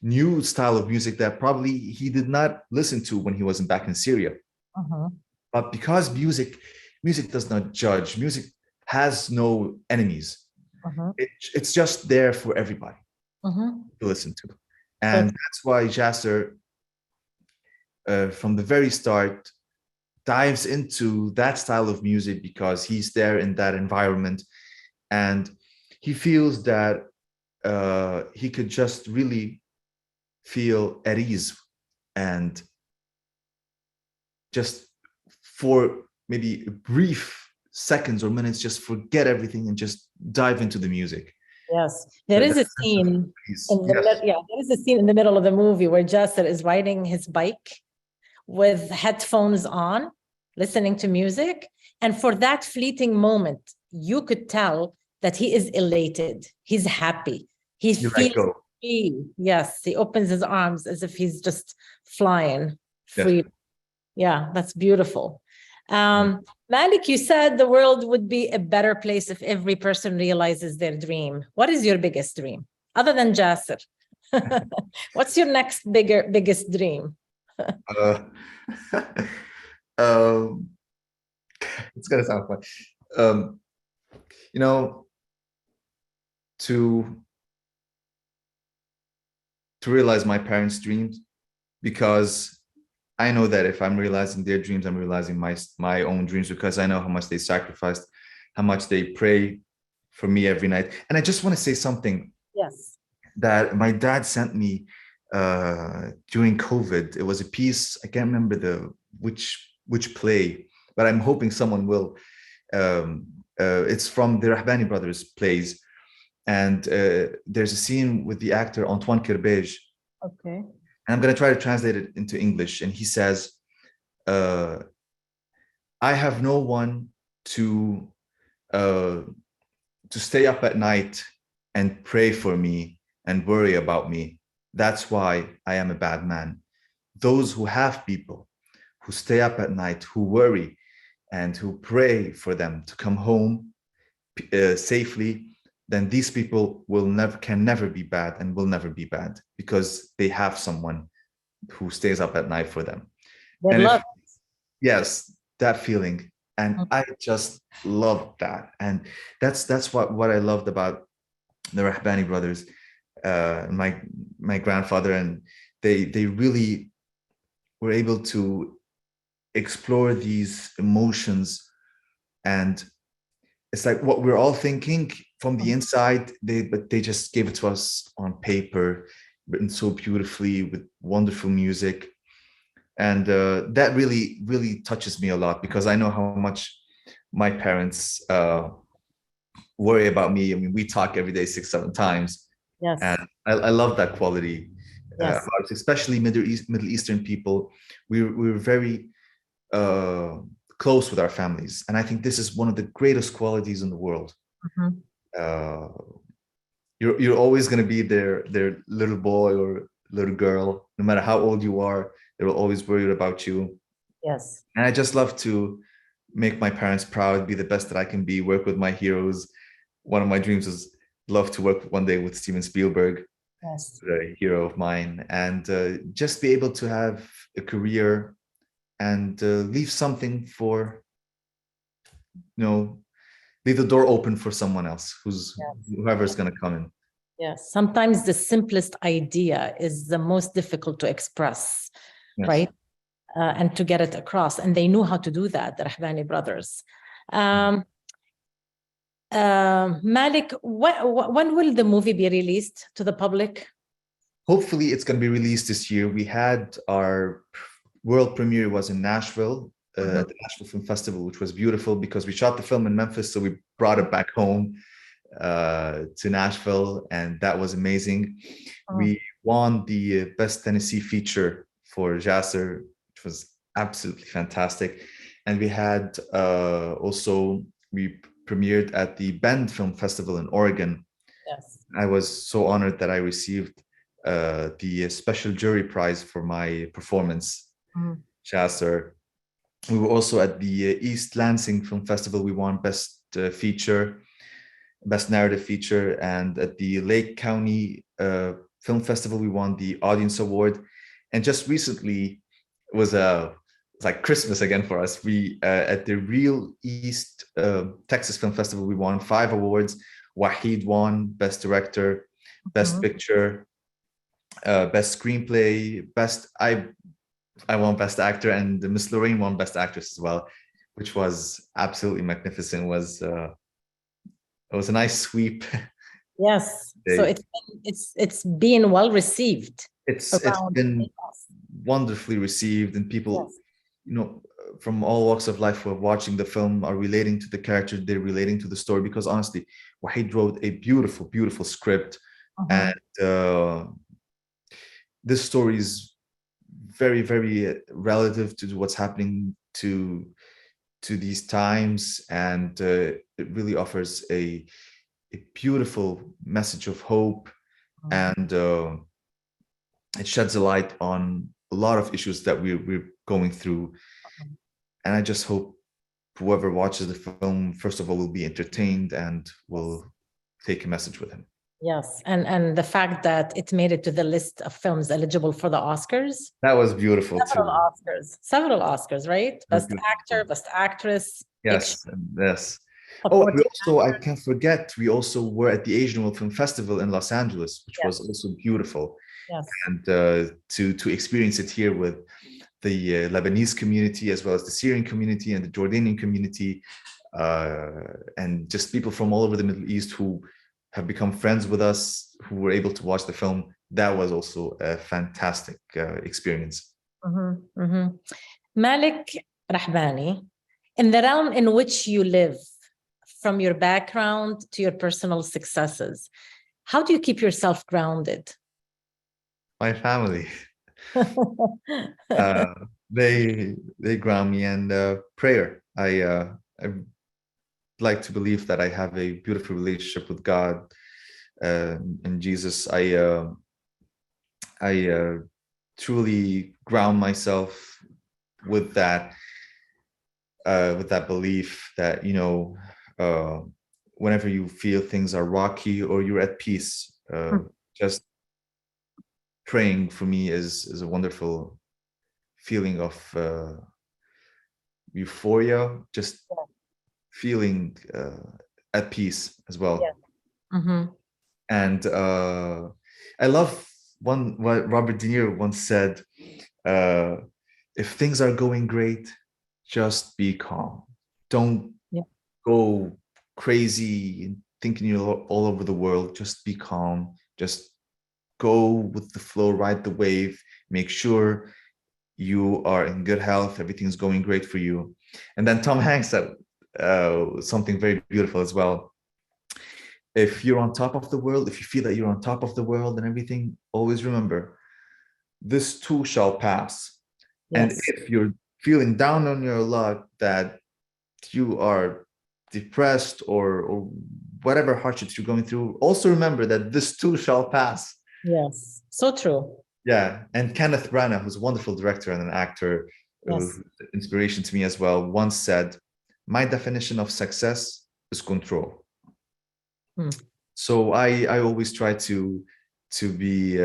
new style of music that probably he did not listen to when he wasn't back in Syria. But because music does not judge, music has no enemies. It's just there for everybody to listen to. And that's why Jasser, from the very start, dives into that style of music because he's there in that environment. And he feels that he could just really feel at ease and just for maybe brief seconds or minutes, just forget everything and just dive into the music. Yes, there is a scene there is a scene in the middle of the movie where Jasser is riding his bike with headphones on, listening to music. And for that fleeting moment, you could tell that he is elated. He's happy. He feels free. Yes, he opens his arms as if he's just flying free. Yes. Yeah, that's beautiful. Malik, you said the world would be a better place if every person realizes their dream. What is your biggest dream, other than Jasser? What's your next biggest dream? It's gonna sound fun. You know, to realize my parents' dreams, because I know that if I'm realizing their dreams, I'm realizing my own dreams, because I know how much they sacrificed, how much they pray for me every night. And I just want to say something. Yes. That my dad sent me during COVID. It was a piece, I can't remember which play, but I'm hoping someone will. It's from the Rahbani brothers plays. And there's a scene with the actor Antoine Kerbej. Okay. And I'm going to try to translate it into English. And he says, I have no one to stay up at night and pray for me and worry about me. That's why I am a bad man. Those who have people who stay up at night, who worry and who pray for them to come home safely, then these people can never be bad and will never be bad, because they have someone who stays up at night for them. Yes, that feeling. And I just love that. And that's what I loved about the Rahbani brothers, my grandfather, and they really were able to explore these emotions. And it's like what we're all thinking from the inside, but they just gave it to us on paper, written so beautifully with wonderful music. And that really, really touches me a lot, because I know how much my parents worry about me. I mean, we talk every day 6-7 times. Yes. And I love that quality. Yes. Especially Middle Eastern people. We're very close with our families. And I think this is one of the greatest qualities in the world. You're always going to be their little boy or little girl, no matter how old you are. They will always worry about you. Yes. And I just love to make my parents proud, be the best that I can be, work with my heroes. One of my dreams is love to work one day with Steven Spielberg, Yes. a hero of mine, and just be able to have a career and leave something for, leave the door open for someone else whoever's going to come in. Yes. Sometimes the simplest idea is the most difficult to express, Yes. right? And to get it across. And they knew how to do that, the Rahbani brothers. Malik, when will the movie be released to the public? Hopefully it's going to be released this year. We had our world premiere was in Nashville, at the Nashville Film Festival, which was beautiful because we shot the film in Memphis, so we brought it back home to Nashville, and that was amazing. We won the Best Tennessee Feature for Jasser, which was absolutely fantastic. And we had we premiered at the Bend Film Festival in Oregon. Yes. I was so honored that I received the special jury prize for my performance, Jasser. We were also at the East Lansing Film Festival. We won Best Feature, Best Narrative Feature, and at the Lake County Film Festival, we won the Audience Award. And just recently, it was like Christmas again for us. We at the Real East Texas Film Festival, we won 5 awards. Wahid won Best Director, Best Picture, Best Screenplay, I won Best Actor, and Miss Lorraine won Best Actress as well, which was absolutely magnificent. It was a nice sweep. Yes. So it's been well received. It's been wonderfully received, and people, from all walks of life who are watching the film are relating to the character, they're relating to the story, because honestly, Wahid wrote a beautiful, beautiful script, and this story is very, very relative to what's happening to these times, and it really offers a beautiful message of hope, and it sheds a light on a lot of issues that we're going through. And I just hope whoever watches the film, first of all, will be entertained and will take a message with him. Yes, and the fact that it made it to the list of films eligible for the Oscars. That was beautiful too. Several Oscars, right? Best Actor, Best Actress. Yes, yes. Oh, I can't forget, we also were at the Asian World Film Festival in Los Angeles, which was also beautiful. Yes. And to experience it here with the Lebanese community, as well as the Syrian community and the Jordanian community, and just people from all over the Middle East who have become friends with us, who were able to watch the film. That was also a fantastic experience. Malek Rahbani, in the realm in which you live, from your background to your personal successes, how do you keep yourself grounded? My family. They ground me, and prayer. I like to believe that I have a beautiful relationship with God and Jesus. I truly ground myself with that belief that, whenever you feel things are rocky or you're at peace, just praying for me is a wonderful feeling of euphoria, just feeling at peace as well. And I love what Robert De Niro once said, if things are going great, just be calm. Don't go crazy and thinking you're all over the world. Just be calm. Just go with the flow, ride the wave, make sure you are in good health, everything's going great for you. And then Tom Hanks said something very beautiful as well. If you're on top of the world, if you feel that you're on top of the world and everything, always remember, this too shall pass. And if you're feeling down on your luck, that you are depressed or whatever hardships you're going through, also remember that this too shall pass. Yes, so true. Yeah, and Kenneth Branagh, who's a wonderful director and an actor, Yes. inspiration to me as well, once said, "My definition of success is control." Hmm. So I always try to be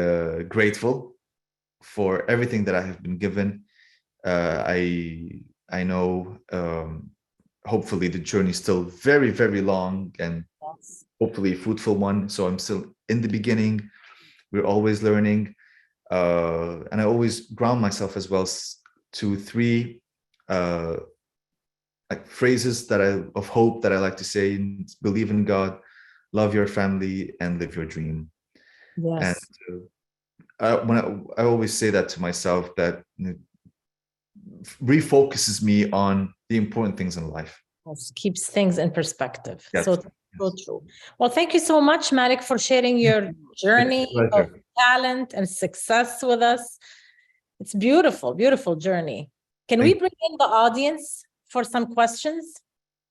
grateful for everything that I have been given. I know hopefully the journey is still very, very long and Yes. hopefully a fruitful one. So I'm still in the beginning. We're always learning. And I always ground myself as well to three like phrases that of hope that I like to say: believe in God, love your family, and live your dream. And Yes. when I always say that to myself, that refocuses me on the important things in life. Yes. Keeps things in perspective. Yes. So true. Well, thank you so much, Malik, for sharing your journey of talent and success with us. It's beautiful, beautiful journey. Can we bring in the audience for some questions?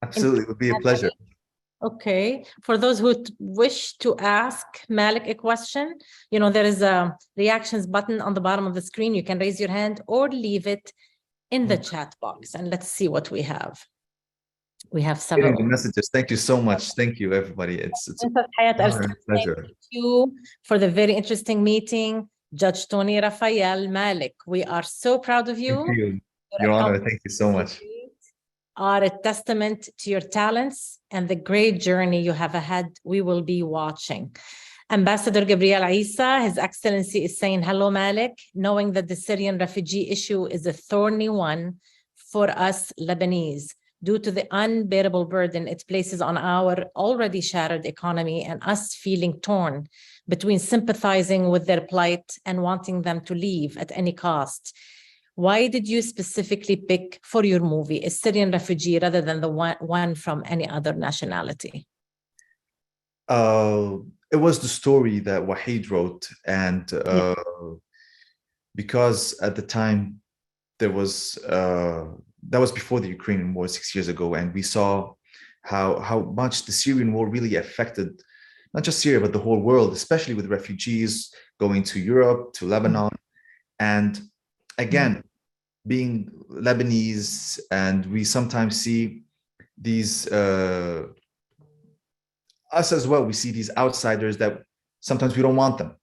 Absolutely, it would be a pleasure. Okay. For those who wish to ask Malik a question, there is a reactions button on the bottom of the screen. You can raise your hand or leave it in the chat box, and let's see what we have. We have several. The messages. Thank you so much. Thank you, everybody. It's a pleasure. Thank you for the very interesting meeting, Judge Tony Raphael Malik. We are so proud of you. Thank you. Your Honor, thank you so much. Are a testament to your talents and the great journey you have ahead. We will be watching. Ambassador Gabriel Isa, His Excellency, is saying, hello, Malik, knowing that the Syrian refugee issue is a thorny one for us Lebanese, due to the unbearable burden it places on our already shattered economy, and us feeling torn between sympathizing with their plight and wanting them to leave at any cost. Why did you specifically pick for your movie a Syrian refugee rather than the one from any other nationality? It was the story that Wahid wrote, and because at the time there was that was before the Ukrainian war 6 years ago, and we saw how much the Syrian war really affected not just Syria but the whole world, especially with refugees going to Europe, to Lebanon, and again, being Lebanese, and we sometimes see these us as well, we see these outsiders that sometimes we don't want them,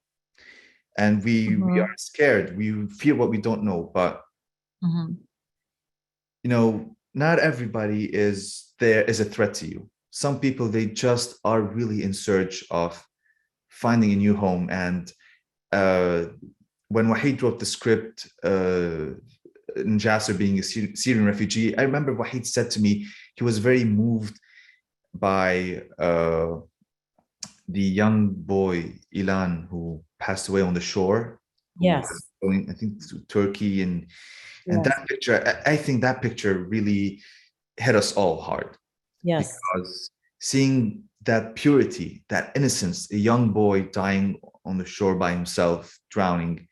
and we are scared, we fear what we don't know. But not everybody is a threat to you. Some people, they just are really in search of finding a new home. And when Wahid wrote the script, in Jasser being a Syrian refugee, I remember Wahid said to me he was very moved by the young boy Ilan, who passed away on the shore. Yes. Going, I think, to Turkey, and that picture, I think that picture really hit us all hard. Yes. Because seeing that purity, that innocence, a young boy dying on the shore by himself, drowning.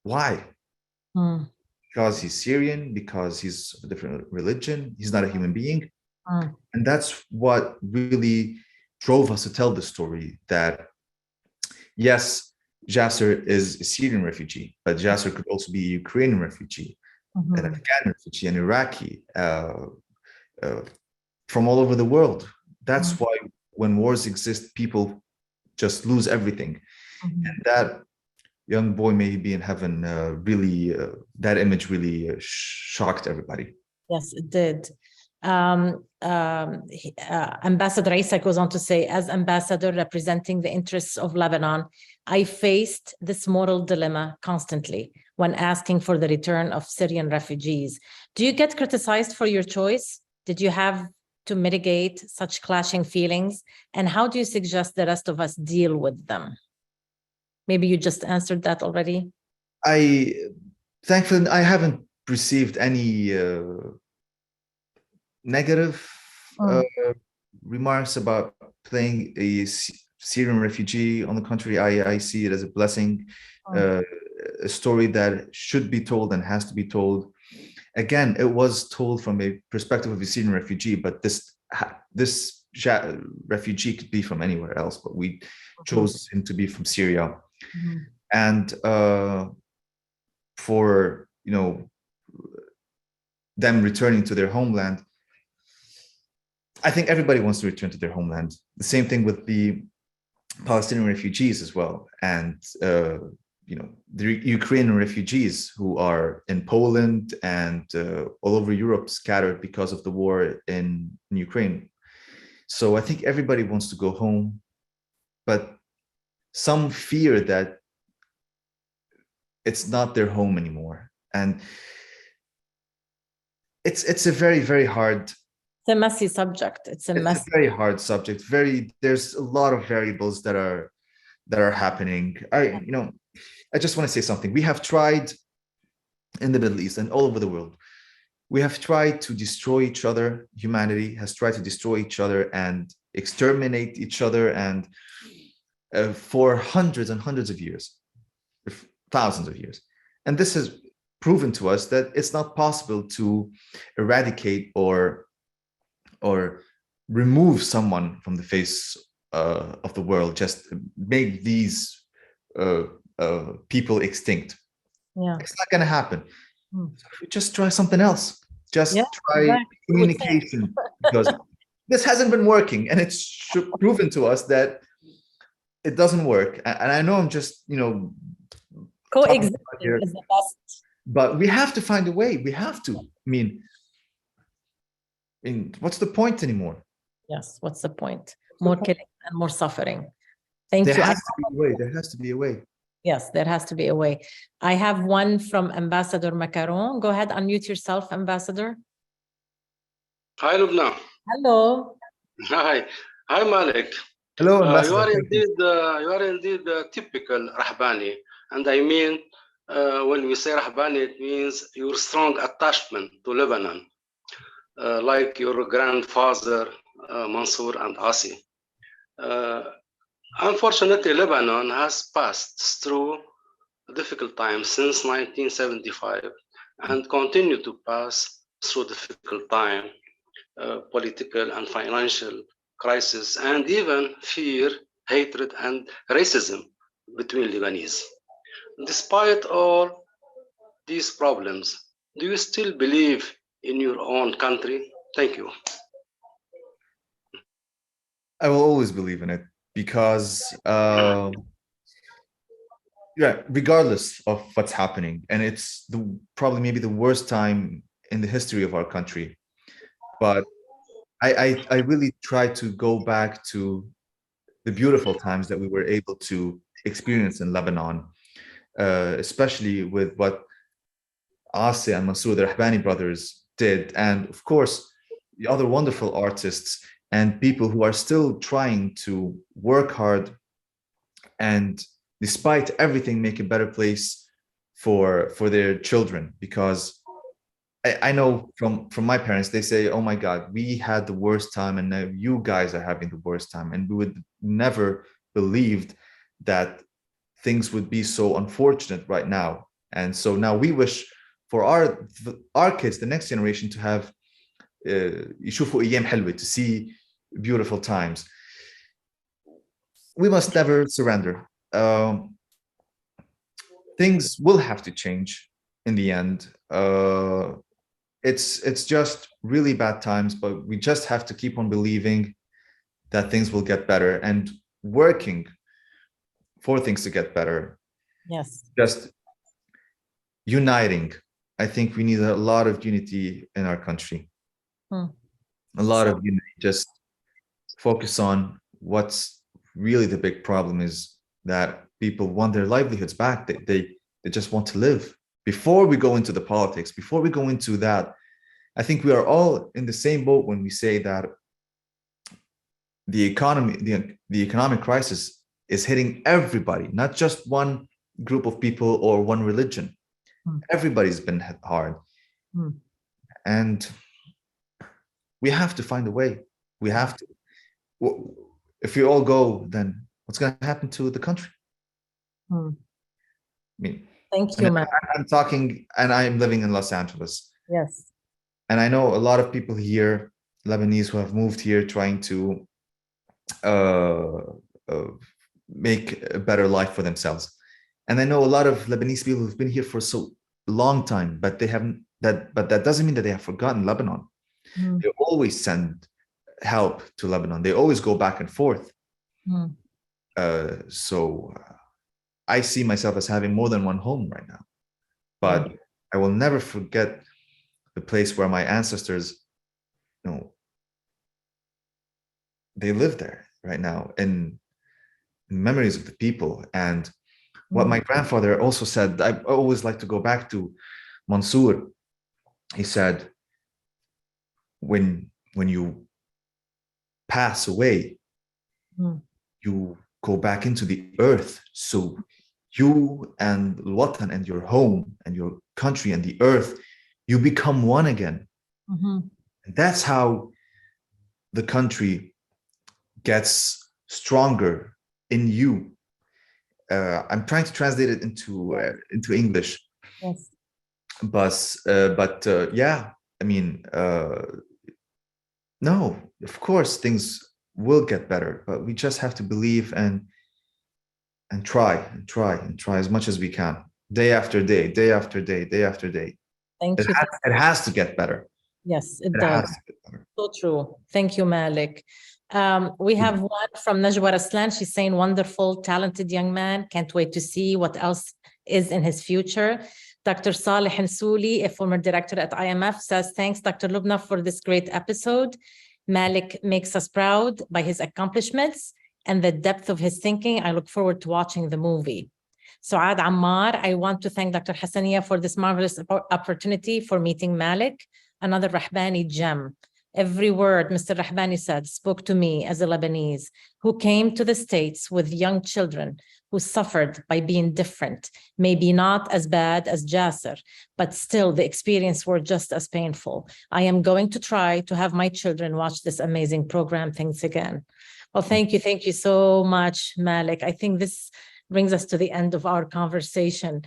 Why? Because he's Syrian, because he's a different religion, he's not a human being. And that's what really drove us to tell the story, that yes, Jasser is a Syrian refugee, but Jasser could also be a Ukrainian refugee, an Afghan refugee, an Iraqi, from all over the world. That's why when wars exist, people just lose everything. And that young boy may be in heaven, really, that image really shocked everybody. Yes, it did. Ambassador Isa goes on to say, as ambassador representing the interests of Lebanon, I faced this moral dilemma constantly when asking for the return of Syrian refugees. Do you get criticized for your choice? Did you have to mitigate such clashing feelings? And how do you suggest the rest of us deal with them? Maybe you just answered that already. Thankfully, I haven't received any negative remarks about playing a Syrian refugee. On the contrary, I see it as a blessing, a story that should be told and has to be told. Again, it was told from a perspective of a Syrian refugee, but this refugee could be from anywhere else, but we chose him to be from Syria. and for them returning to their homeland. I think everybody wants to return to their homeland. The same thing with the Palestinian refugees as well, and the Ukrainian refugees who are in Poland and all over Europe, scattered because of the war in Ukraine. So I think everybody wants to go home, but some fear that it's not their home anymore, and it's a very, very hard. It's a messy subject. It's a very hard subject. There's a lot of variables that are happening. I just want to say something. We have tried in the Middle East and all over the world. We have tried to destroy each other. Humanity has tried to destroy each other and exterminate each other, and for hundreds and hundreds of years, thousands of years. And this has proven to us that it's not possible to eradicate or remove someone from the face of the world, just make these people extinct. Yeah, it's not going to happen. Just try something else. Just try communication, because this hasn't been working, and it's proven to us that it doesn't work. And I know I'm just coexisting is the best. But we have to find a way. We have to. I mean, what's the point anymore? Yes, what's the point? More killing and more suffering. Thank you. There has to be a way. There has to be a way. Yes, there has to be a way. I have one from Ambassador Macaron. Go ahead, unmute yourself, Ambassador. Hi, Lubna. Hello. Hi, Malik. Hello, Ambassador. You are indeed typical Rahbani, and I mean, when we say Rahbani, it means your strong attachment to Lebanon, like your grandfather Mansour and Asi. Unfortunately, Lebanon has passed through difficult times since 1975 and continue to pass through difficult time, political and financial crisis, and even fear, hatred, and racism between Lebanese. Despite all these problems, do you still believe in your own country? Thank you. I will always believe in it, because regardless of what's happening, and it's probably maybe the worst time in the history of our country, but I really try to go back to the beautiful times that we were able to experience in Lebanon, especially with what Asi and Mansour, the Rahbani brothers, did, and of course the other wonderful artists and people who are still trying to work hard and, despite everything, make a better place for their children. Because I know from my parents, they say, oh my God, we had the worst time and now you guys are having the worst time. And we would never believed that things would be so unfortunate right now. And so now we wish for our kids, the next generation, to have يشوفوا أيام حلوة, to see beautiful times. We must never surrender. Things will have to change in the end. It's just really bad times, but we just have to keep on believing that things will get better and working for things to get better. Yes. Just uniting. I think we need a lot of unity in our country. A lot of unity. Just focus on what's really the big problem is, that people want their livelihoods back. They just want to live. Before we go into the politics, before we go into that, I think we are all in the same boat when we say that the economic crisis is hitting everybody, not just one group of people or one religion. Everybody's been hit hard. And we have to find a way. We have to. If we all go, then what's going to happen to the country? I mean, thank you, man. I'm talking, and I'm living in Los Angeles. Yes. And I know a lot of people here, Lebanese, who have moved here trying to make a better life for themselves. And I know a lot of Lebanese people who've been here for so long time, but they haven't but that doesn't mean that they have forgotten Lebanon. Mm. They always send help to Lebanon. They always go back and forth. Mm. So I see myself as having more than one home right now, but I will never forget the place where my ancestors, they live there right now in memories of the people. And what my grandfather also said, I always like to go back to Mansour. He said, when you pass away, you go back into the earth. So you and Watan and your home and your country and the earth, you become one again. And that's how the country gets stronger in you. I'm trying to translate it into English. Yes. But yeah, I mean, no, of course things will get better, but we just have to believe and try as much as we can, day after day, day after day, day after day. Thank you. It has to get better. Yes, it It does. has to get better. So true. Thank you, Malik. We have one from Najwa Raslan. She's saying, wonderful, talented young man. Can't wait to see what else is in his future. Dr. Saleh Hansouli, a former director at IMF, says, thanks, Dr. Lubna, for this great episode. Malik makes us proud by his accomplishments and the depth of his thinking. I look forward to watching the movie. Suad Ammar, I want to thank Dr. Hassaniya for this marvelous opportunity for meeting Malik, another Rahbani gem. Every word Mr. Rahbani said spoke to me as a Lebanese who came to the States with young children who suffered by being different, maybe not as bad as Jasser, but still the experience were just as painful. I am going to try to have my children watch this amazing program. Thanks again. Well, thank you. Thank you so much, Malik. I think this brings us to the end of our conversation.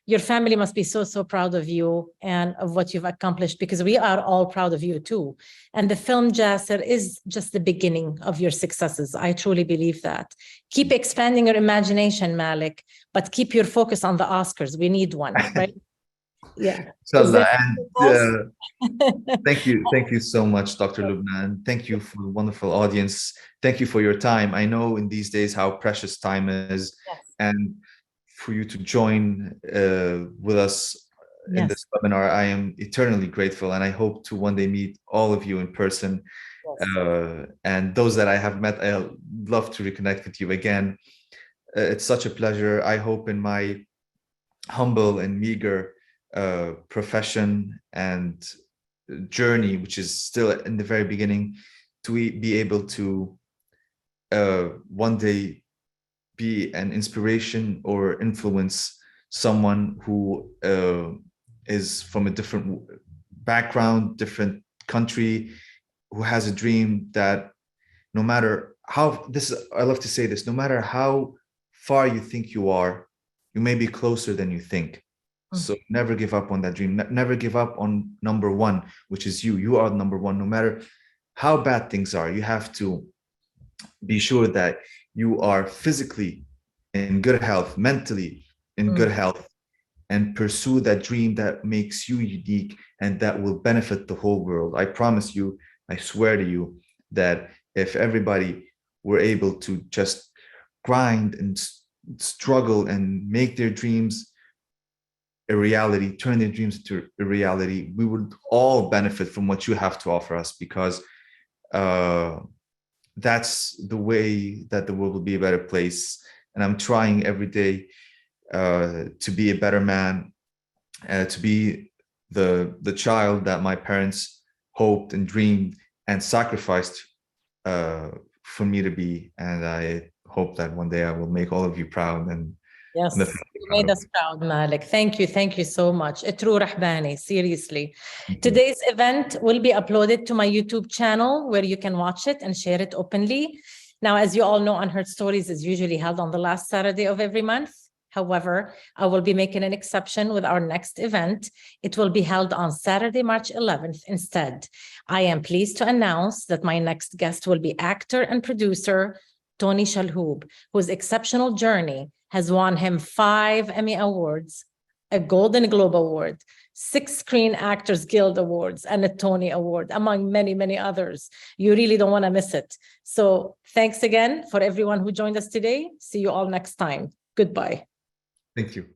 Your family must be so, so proud of you and of what you've accomplished, because we are all proud of you too. And the film Jasser is just the beginning of your successes. I truly believe that. Keep expanding your imagination, Malik, but keep your focus on the Oscars. We need one, right? Yeah. And thank you so much, Dr. Lubna. Thank you for the wonderful audience. Thank you for your time. I know in these days how precious time is, and for you to join with us in this webinar, I am eternally grateful, and I hope to one day meet all of you in person. And those that I have met, I'll love to reconnect with you again. It's such a pleasure. I hope in my humble and meager profession and journey, which is still in the very beginning, to be able to one day be an inspiration or influence someone who is from a different background, different country, who has a dream that no matter how, I love to say this, no matter how far you think you are, you may be closer than you think. So never give up on that dream. Never give up on number one, which is you. You are number one. No matter how bad things are, you have to be sure that you are physically in good health, mentally in good health, and pursue that dream that makes you unique and that will benefit the whole world. I promise you, I swear to you, that if everybody were able to just grind and struggle and make their dreams a reality, turn their dreams into a reality, we would all benefit from what you have to offer us, because that's the way that the world will be a better place. And I'm trying every day to be a better man, to be the child that my parents hoped and dreamed and sacrificed for me to be. And I hope that one day I will make all of you proud. And yes, you made us proud, Malik. Thank you. Thank you so much. A true Rahbani, seriously. Today's event will be uploaded to my YouTube channel where you can watch it and share it openly. Now, as you all know, Unheard Stories is usually held on the last Saturday of every month. However, I will be making an exception with our next event. It will be held on Saturday, March 11th instead. I am pleased to announce that my next guest will be actor and producer Tony Shalhoub, whose exceptional journey has won him 5 Emmy Awards, a Golden Globe Award, 6 Screen Actors Guild Awards, and a Tony Award, among many, many others. You really don't want to miss it. So thanks again for everyone who joined us today. See you all next time. Goodbye. Thank you.